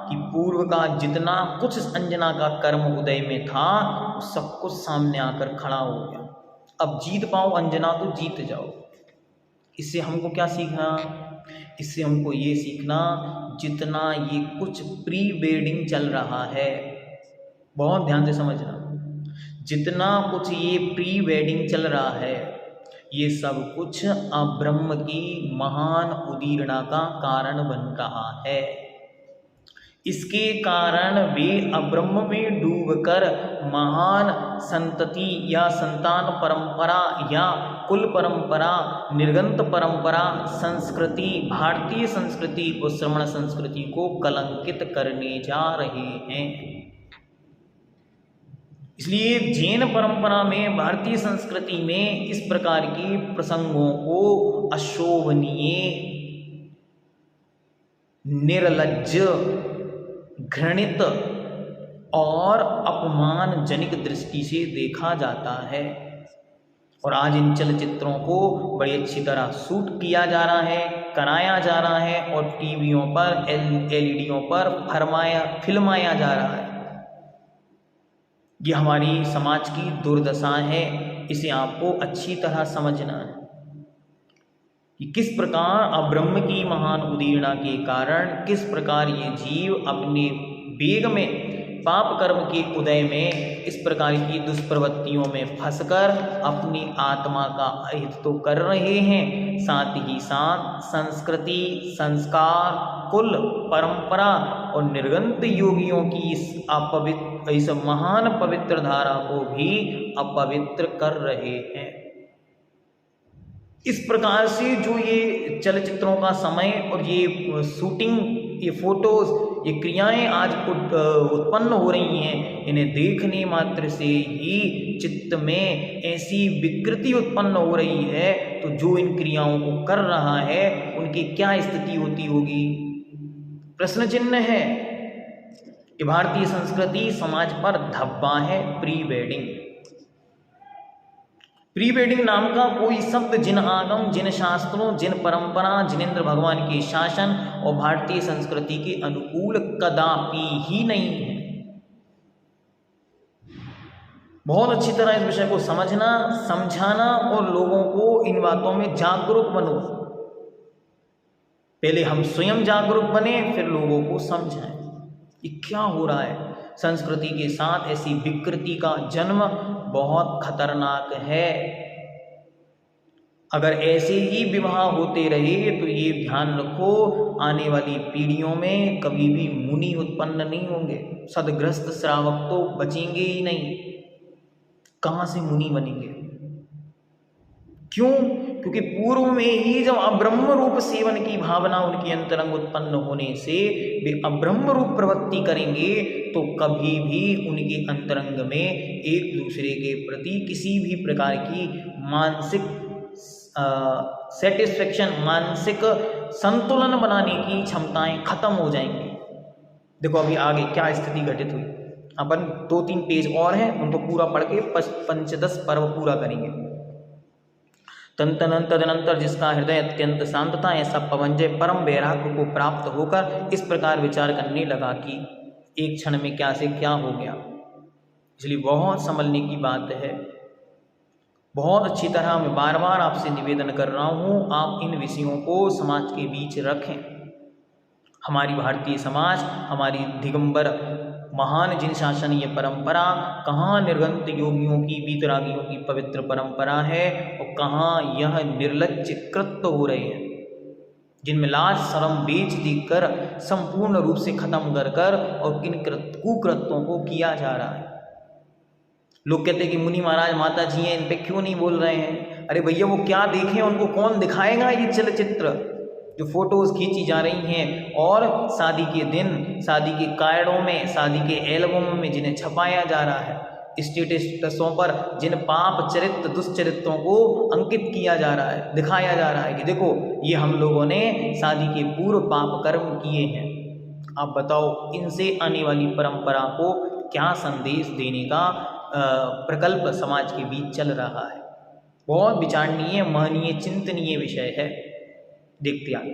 कि पूर्व का जितना कुछ अंजना का कर्म उदय में था, सब कुछ सामने आकर खड़ा हो गया। अब जीत पाओ अंजना तो जीत जाओ। इससे हमको क्या सीखना? इससे हमको ये सीखना, जितना ये कुछ प्री वेडिंग चल रहा है, बहुत ध्यान से समझना, जितना कुछ ये प्री वेडिंग चल रहा है, ये सब कुछ अब्रह्म की महान उदीरणा का कारण बन रहा है। इसके कारण वे अब्रह्म में डूबकर महान संतति या संतान परंपरा या कुल परंपरा, निर्गंत परंपरा, संस्कृति, भारतीय संस्कृति और श्रमण संस्कृति को कलंकित करने जा रहे हैं। इसलिए जैन परंपरा में, भारतीय संस्कृति में इस प्रकार के प्रसंगों को अशोभनीय, निर्लज्ज, घृणित और अपमानजनक दृष्टि से देखा जाता है। और आज इन चलचित्रों को बड़ी अच्छी तरह शूट किया जा रहा है, कराया जा रहा है, और टीवियों पर, एलईडीओं पर फिल्माया जा रहा है। ये हमारी समाज की दुर्दशा है, इसे आपको अच्छी तरह समझना है कि किस प्रकार अब्रह्म की महान उदीरणा के कारण किस प्रकार ये जीव अपने वेग में, पाप कर्म के उदय में इस प्रकार की दुष्प्रवृत्तियों में फंसकर अपनी आत्मा का अहित तो कर रहे हैं, साथ ही साथ संस्कृति, संस्कार, कुल, परंपरा और निर्गंत योगियों की इस महान पवित्र धारा को भी अपवित्र कर रहे हैं। इस प्रकार से जो ये चलचित्रों का समय और ये शूटिंग, ये फोटोज, ये क्रियाएं आज उत्पन्न हो रही हैं, इन्हें देखने मात्र से ही चित्त में ऐसी विकृति उत्पन्न हो रही है, तो जो इन क्रियाओं को कर रहा है उनकी क्या स्थिति होती होगी? प्रश्न चिन्ह है। कि भारतीय संस्कृति समाज पर धब्बा है प्री वेडिंग। प्री वेडिंग नाम का कोई शब्द जिन आगम, जिन शास्त्रों, जिन परंपरा, जिनेंद्र भगवान के शासन और भारतीय संस्कृति के अनुकूल कदापि ही नहीं है। बहुत अच्छी तरह इस विषय को समझना, समझाना और लोगों को इन बातों में जागरूक बनो। पहले हम स्वयं जागरूक बने, फिर लोगों को समझाएं कि क्या हो रहा है। संस्कृति के साथ ऐसी विकृति का जन्म बहुत खतरनाक है। अगर ऐसे ही विवाह होते रहे तो ये ध्यान रखो, आने वाली पीढ़ियों में कभी भी मुनि उत्पन्न नहीं होंगे। सदग्रस्त श्रावक तो बचेंगे ही नहीं। कहाँ से मुनि बनेंगे? क्यों? क्योंकि पूर्व में ही जब अब्रह्म रूप सेवन की भावना उनके अंतरंग उत्पन्न होने से वे अब्रह्म रूप प्रवृत्ति करेंगे, तो कभी भी उनके अंतरंग में एक दूसरे के प्रति किसी भी प्रकार की मानसिक सेटिस्फेक्शन, मानसिक संतुलन बनाने की क्षमताएं खत्म हो जाएंगी। देखो अभी आगे क्या स्थिति घटित हुई। अपन 2-3 पेज और हैं, उनको पूरा पढ़ के पंचदश पर्व पूरा करेंगे। तदनंतर जिसका हृदय अत्यंत शांत था, ऐसा पवनजय परम वैराग्य को प्राप्त होकर इस प्रकार विचार करने लगा कि एक क्षण में क्या से क्या हो गया। इसलिए बहुत संभलने की बात है। बहुत अच्छी तरह मैं बार बार आपसे निवेदन कर रहा हूँ, आप इन विषयों को समाज के बीच रखें। हमारी भारतीय समाज, हमारी दिगंबर महान जिन शासनीय परंपरा, कहाँ निर्गंत योगियों की, वीतरागियों की पवित्र परंपरा है, और कहाँ यह निर्लज्ज कृत्य हो रहे हैं जिनमें लाज शर्म बेच देकर संपूर्ण रूप से खत्म कर कर और किन कुकृत्यों को किया जा रहा है। लोग कहते हैं कि मुनि महाराज माता जी हैं, इन पे क्यों नहीं बोल रहे हैं। अरे भैया वो क्या देखें, उनको कौन दिखाएगा ये चलचित्र जो फोटोज खींची जा रही हैं और शादी के दिन, शादी के कार्डों में, शादी के एल्बम में जिन्हें छपाया जा रहा है, स्टेटसों पर जिन पाप चरित्र दुष्चरित्रों को अंकित किया जा रहा है, दिखाया जा रहा है कि देखो ये हम लोगों ने शादी के पूर्व पाप कर्म किए हैं। आप बताओ इनसे आने वाली परंपरा को क्या संदेश देने का प्रकल्प समाज के बीच चल रहा है। बहुत विचारणीय, महनीय, चिंतनीय विषय है। देखते आगे,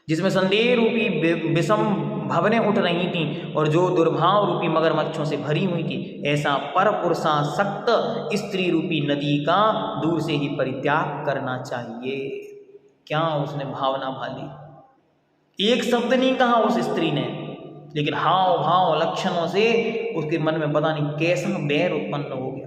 जिसमें संदेह रूपी विषम भवनें उठ रही थीं और जो दुर्भाव रूपी मगरमच्छों से भरी हुई थी, ऐसा पर पुरुषासक्त स्त्री रूपी नदी का दूर से ही परित्याग करना चाहिए। क्या उसने भावना भाली, एक शब्द नहीं कहा उस स्त्री ने, लेकिन हाव भाव लक्षणों से उसके मन में पता नहीं कैसा बैर उत्पन्न हो गया।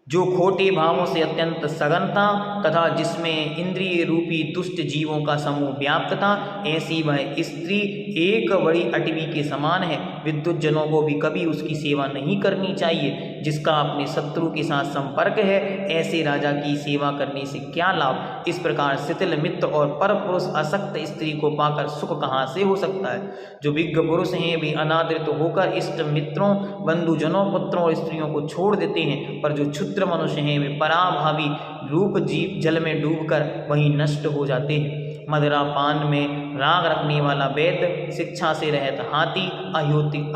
जो खोटे भावों से अत्यंत सघन था तथा जिसमें इंद्रिय रूपी दुष्ट जीवों का समूह व्याप्त था, ऐसी वह स्त्री एक बड़ी अटवी के समान है। विद्युत जनों को भी कभी उसकी सेवा नहीं करनी चाहिए। जिसका अपने शत्रु के साथ संपर्क है, ऐसे राजा की सेवा करने से क्या लाभ। इस प्रकार शिथिल मित्र और परपुरुष आसक्त स्त्री को पाकर सुख कहाँ से हो सकता है। जो विज्ञ पुरुष हैं वे अनादृत होकर इष्ट मित्रों, बंधुजनों, पुत्रों और स्त्रियों को छोड़ देते हैं, पर जो क्षुद्र मनुष्य हैं वे पराभावी रूप जीव जल में डूबकर वहीं नष्ट हो जाते हैं। मदिरा पान में राग रखने वाला वैद्य, शिक्षा से रहित हाथी,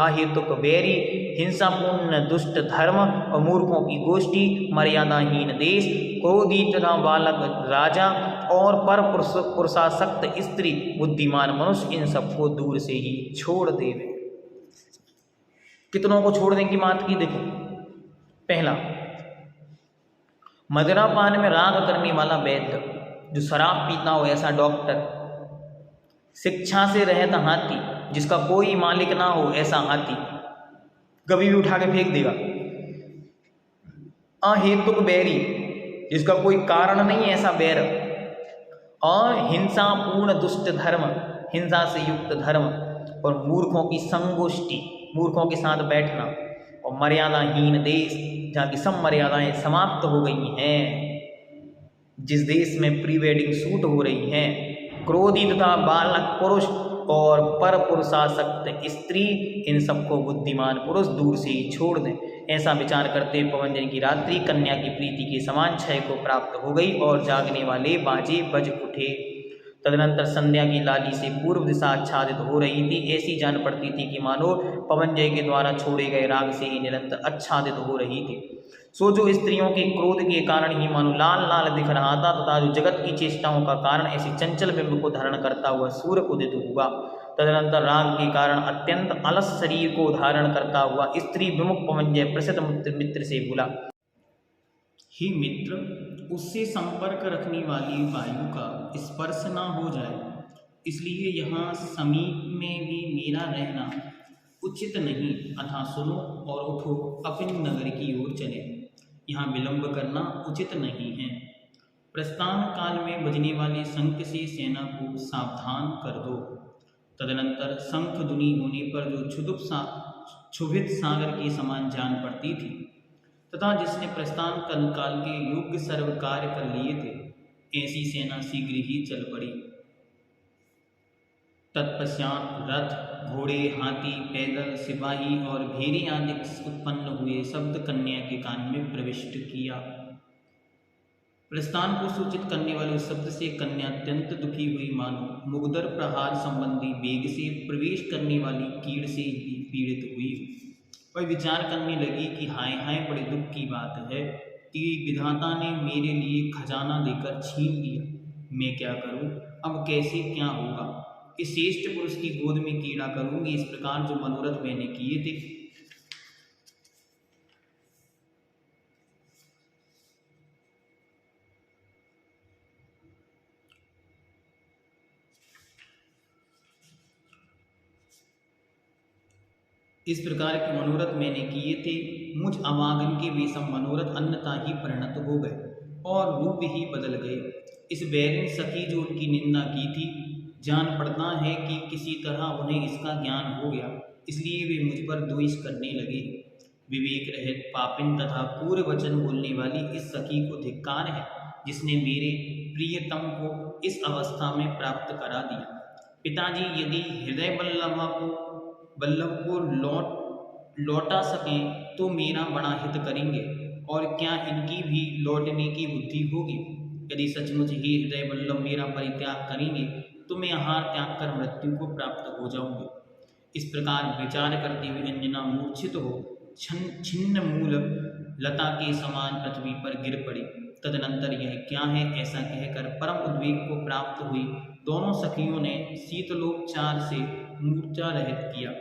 अहेतुक बैरी, हिंसापूर्ण दुष्ट धर्म और मूर्खों की गोष्ठी, मर्यादाहीन देश, क्रोधी तथा बालक राजा और पर पुरुषासक्त स्त्री, बुद्धिमान मनुष्य, इन सबको दूर से ही छोड़ देवे। कितनों को छोड़ने की बात की देखो। पहला, मदिरा पान में राग करने वाला वैद्य, जो शराब पीता हो ऐसा डॉक्टर, शिक्षा से रहित हाथी, जिसका कोई मालिक ना हो ऐसा हाथी, कभी भी उठा के फेंक देगा। अहेतुक बैरी, जिसका कोई कारण नहीं ऐसा बैर, और हिंसापूर्ण दुष्ट धर्म, हिंसा से युक्त धर्म, और मूर्खों की संगोष्ठी, मूर्खों के साथ बैठना, और मर्यादाहीन देश, जहाँ की सब मर्यादाएं समाप्त हो गई हैं, जिस देश में प्री वेडिंग शूट हो रही हैं, क्रोधी तथा बालक पुरुष और पर पुरुषासक्त स्त्री, इन सबको बुद्धिमान पुरुष दूर से ही छोड़ दें। ऐसा विचार करते पवनजन की रात्रि कन्या की प्रीति के समान क्षय को प्राप्त हो गई और जागने वाले बाजे बज उठे। तदनंतर संध्या की लाली से पूर्व दिशा आच्छादित हो रही थी। ऐसी जान पड़ती थी कि मानो पवनजय के द्वारा छोड़े गए राग से ही निरंतर आच्छादित हो रही थी। सो जो स्त्रियों के क्रोध के कारण ही मानो लाल लाल दिख रहा था, तथा जो जगत की चेष्टाओं का कारण ऐसी चंचल बिंब को धारण करता हुआ सूर्य उदित हुआ। तदनंतर राग के कारण अत्यंत अलस शरीर को धारण करता हुआ स्त्री विमुख पवनजय प्रसिद्ध मित्र से बोला, हे मित्र, उससे संपर्क रखने वाली वायु का स्पर्श न हो जाए, इसलिए यहाँ समीप में भी मेरा रहना उचित नहीं। अतः सुनो और उठो, अपनी नगर की ओर चले। यहाँ विलंब करना उचित नहीं है। प्रस्थान काल में बजने वाले शंख से सेना को सावधान कर दो। तदनंतर शंख ध्वनि होने पर जो क्षुभित सागर के समान जान पड़ती थी, तथा जिसने प्रस्थान काल के योग्य सर्व कार्य कर लिए थे, ऐसी सेना शीघ्र ही चल पड़ी। तत्पश्चात रथ, घोड़े, हाथी, पैदल, सिपाही और भेड़े आदि उत्पन्न हुए शब्द कन्या के कान में प्रविष्ट किया। प्रस्थान को सूचित करने वाले उस शब्द से कन्या अत्यंत दुखी हुई, मानो मुगदर प्रहार संबंधी वेग से प्रवेश करने वाली कीड़ से ही पीड़ित हुई। वह विचार करने लगी कि हाय हाय, बड़े दुख की बात है कि विधाता ने मेरे लिए खजाना देकर छीन लिया। मैं क्या करूं, अब कैसे क्या होगा। इस श्रेष्ठ पुरुष की गोद में कीड़ा करूंगी। इस प्रकार जो मनोरथ मैंने किए थे, इस प्रकार के मनोरथ मैंने किए थे, मुझ अमागम के वे सब मनोरथ अन्यथा ही परिणत हो गए और रूप ही बदल गए। इस बैरिन सखी जो उनकी निंदा की थी, जान पड़ता है कि किसी तरह उन्हें इसका ज्ञान हो गया, इसलिए वे मुझ पर द्वेष करने लगे। विवेक रहित पापिन तथा पूर्व वचन बोलने वाली इस सखी को धिक्कार है, जिसने मेरे प्रियतम को इस अवस्था में प्राप्त करा दिया। पिताजी यदि हृदय बल्लभ को लौटा सकें तो मेरा बड़ा हित करेंगे, और क्या इनकी भी लौटने की बुद्धि होगी। यदि सचमुच ही हृदय बल्लभ मेरा परित्याग करेंगे तो मैं आहार त्याग कर मृत्यु को प्राप्त हो जाऊंगी। इस प्रकार विचार करते हुए अंजना मूर्छित हो छिन्न मूल लता के समान पृथ्वी पर गिर पड़ी। तदनंतर यह क्या है ऐसा कहकर परम उद्वेग को प्राप्त हुई दोनों सखियों ने शीतलोपचार से मूर्छा रहित किया।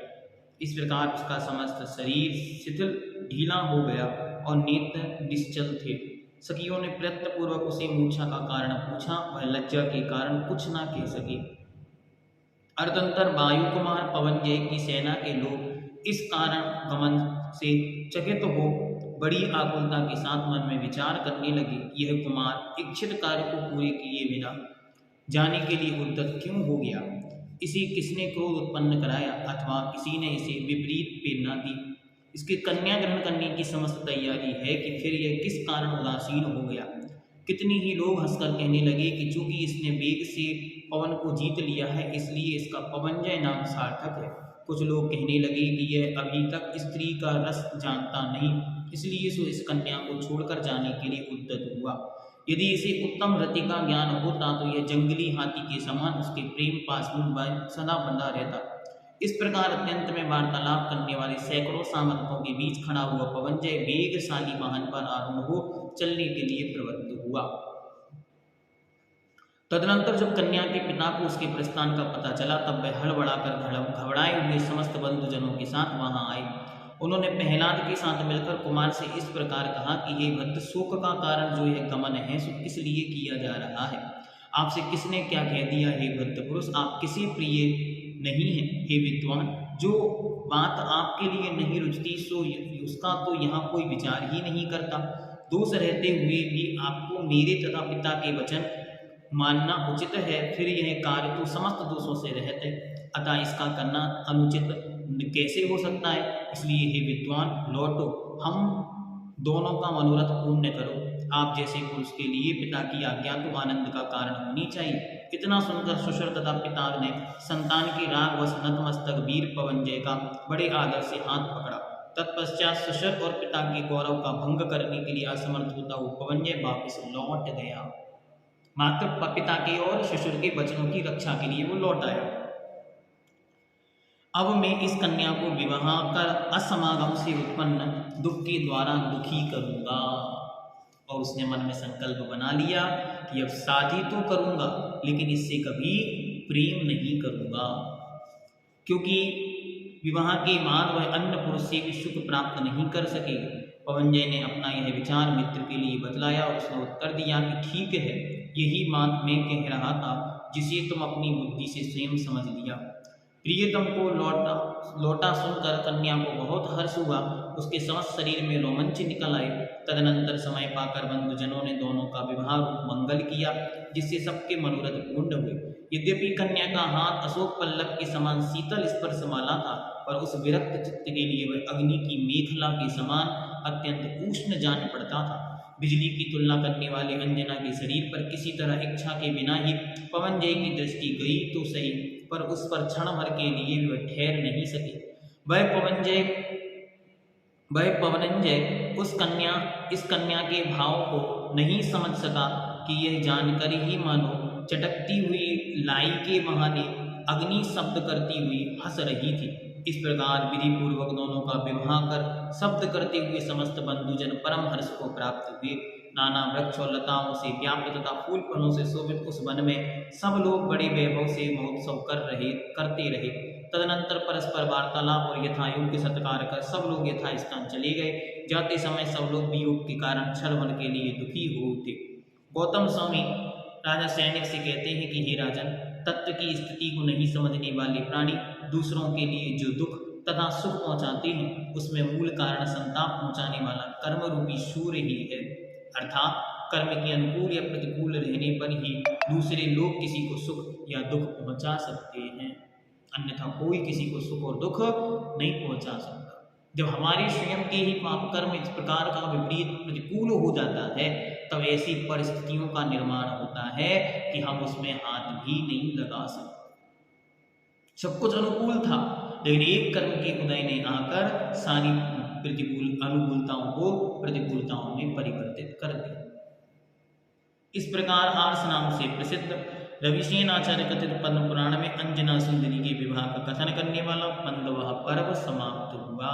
इस प्रकार उसका समस्त शरीर शिथिल ढीला हो गया और नेत्र निश्चल थे। सखियों ने प्रयत्नपूर्वक उसे मूर्छा का कारण पूछा, वह लज्जा के कारण कुछ ना कह सके। अर्धंतर वायु कुमार पवनजय की सेना के लोग इस कारण गमन से चकित हो बड़ी आकुलता के साथ मन में विचार करने लगे, यह कुमार इच्छित कार्य को पूरे किए बिना जाने के लिए उद्यत क्यों हो गया। इसे किसने क्रोध उत्पन्न कराया, अथवा किसी ने इसे विपरीत प्रेरणा दी। इसके कन्या ग्रहण करने की समस्त तैयारी है कि फिर यह किस कारण उदासीन हो गया। कितने ही लोग हंसकर कहने लगे कि चूंकि इसने वेग से पवन को जीत लिया है, इसलिए इसका पवनजय नाम सार्थक है। कुछ लोग कहने लगे कि यह अभी तक स्त्री का रस जानता नहीं, इसलिए सो इस कन्या को छोड़कर जाने के लिए उद्यत हुआ। यदि इसे उत्तम रति का ज्ञान होता तो यह जंगली हाथी के समान उसके प्रेम पास में सदा बंधा रहता। इस प्रकार अत्यंत में वार्तालाप करने वाले सैकड़ों सामंतों के बीच खड़ा हुआ पवनजय वेगशाली वाहन पर आरूढ़ हो चलने के लिए प्रवृत्त हुआ। तदनंतर जब कन्या के पिता को उसके प्रस्थान का पता चला, तब वह हड़बड़ाकर घबराए हुए समस्त बंधुजनों के साथ वहां आए। उन्होंने प्रहलाद के साथ मिलकर कुमार से इस प्रकार कहा कि ये भक्त शोक का कारण जो यह गमन है सो किस लिए किया जा रहा है। आपसे किसने क्या कह दिया हे भक्त पुरुष, आप किसी प्रिय नहीं हैं। हे विद्वान, जो बात आपके लिए नहीं रुचती सो उसका तो यहाँ कोई विचार ही नहीं करता। दोष रहते हुए भी आपको मेरे तथा पिता के वचन मानना उचित है, फिर यह कार्य तो समस्त दोषों से रहित है, अतः इसका करना अनुचित कैसे हो सकता है। इसलिए हे विद्वान, लौटो, हम दोनों का मनोरथ पूर्ण करो। आप जैसे पुरुष के लिए पिता की आज्ञा तो आनंद का कारण होनी चाहिए। इतना सुनकर सुशर तथा पिता ने संतान के रागवश नतमस्तक वीर पवनजय का बड़े आदर से हाथ पकड़ा। तत्पश्चात सुशर और पिता के गौरव का भंग करने के लिए असमर्थ होता हुआ पवनजय वापस लौट गया। मात्र पिता के और ससुर के वचनों की रक्षा के लिए वो लौट आया। अब मैं इस कन्या को विवाह कर असमागम से उत्पन्न दुख के द्वारा दुखी करूंगा। और उसने मन में संकल्प बना लिया कि अब शादी तो करूंगा, लेकिन इससे कभी प्रेम नहीं करूंगा, क्योंकि विवाह के बाद वह अन्य पुरुष से भी सुख प्राप्त नहीं कर सकेगा। पवनजय ने अपना यह विचार मित्र के लिए बतलाया और उसने उत्तर दिया कि ठीक है, यही बात मैं कह रहा था जिसे तुम अपनी बुद्धि से स्वयं समझ लिया। प्रियतम को लौटा सुनकर कन्या को बहुत हर्ष हुआ, उसके समस्त शरीर में रोमांच निकल आए। तदनंतर समय पाकर बंधुजनों ने दोनों का विवाह रूप मंगल किया, जिससे सबके मनोरथ पूर्ण हुए। यद्यपि कन्या का हाथ अशोक पल्लव के समान शीतल स्पर्श वाला था, पर उस विरक्त चित्त के लिए वह अग्नि की मेखला के समान अत्यंत उष्ण जान पड़ता था। बिजली की तुलना करने वाले अंजना के शरीर पर किसी तरह इच्छा के बिना ही पवनजय की दृष्टि गई तो सही, पर उस पर क्षण भर के लिए वह ठहर नहीं सके। वह पवनंजय इस कन्या के भाव को नहीं समझ सका कि यह जानकर ही मानो चटकती हुई लाई के बहाने अग्नि शब्द करती हुई हंस रही थी। इस प्रकार विधि पूर्वक दोनों का विवाह कर शब्द करते हुए समस्त बंधुजन परम हर्ष को प्राप्त हुए। नाना वृक्ष और लताओं से व्याप्त तथा फूल फलों से शोभित उस वन में सब लोग बड़े वैभव से महोत्सव करते रहे। तदनंतर परस्पर वार्तालाप और यथायोग्य सत्कार कर सब लोग यथास्थान चले गए। जाते समय सब लोग वियोग के कारण छल के लिए दुखी हो उठे। गौतम स्वामी राजा सैनिक से कहते हैं कि हे राजन, तत्व की स्थिति को नहीं समझने वाले प्राणी दूसरों के लिए जो दुख तथा सुख पहुंचाते हैं उसमें मूल कारण संताप पहुंचाने वाला कर्म रूपी सूर्य ही है। अर्थात कर्म के अनुकूल या प्रतिकूल रहने पर ही दूसरे लोग किसी को सुख या दुख पहुंचा सकते हैं, अन्यथा कोई किसी को सुख और दुख नहीं पहुंचा सकता। जब हमारे स्वयं के ही पाप कर्म इस प्रकार का विपरीत प्रतिकूल हो जाता है तब ऐसी परिस्थितियों का निर्माण होता है कि हम उसमें हाथ भी नहीं लगा सकते। सब कुछ अनुकूल था, लेकिन एक कर्म के उदय ने आकर सारी अनुकूलताओं को प्रतिकूलताओं में परिवर्तित कर दिया। इस प्रकार आर्ष नाम से प्रसिद्ध रविसेन आचार्य कथित पद्म पुराण में अंजना सुंदरी के विवाह का कथन करने वाला 15वां पर्व समाप्त हुआ।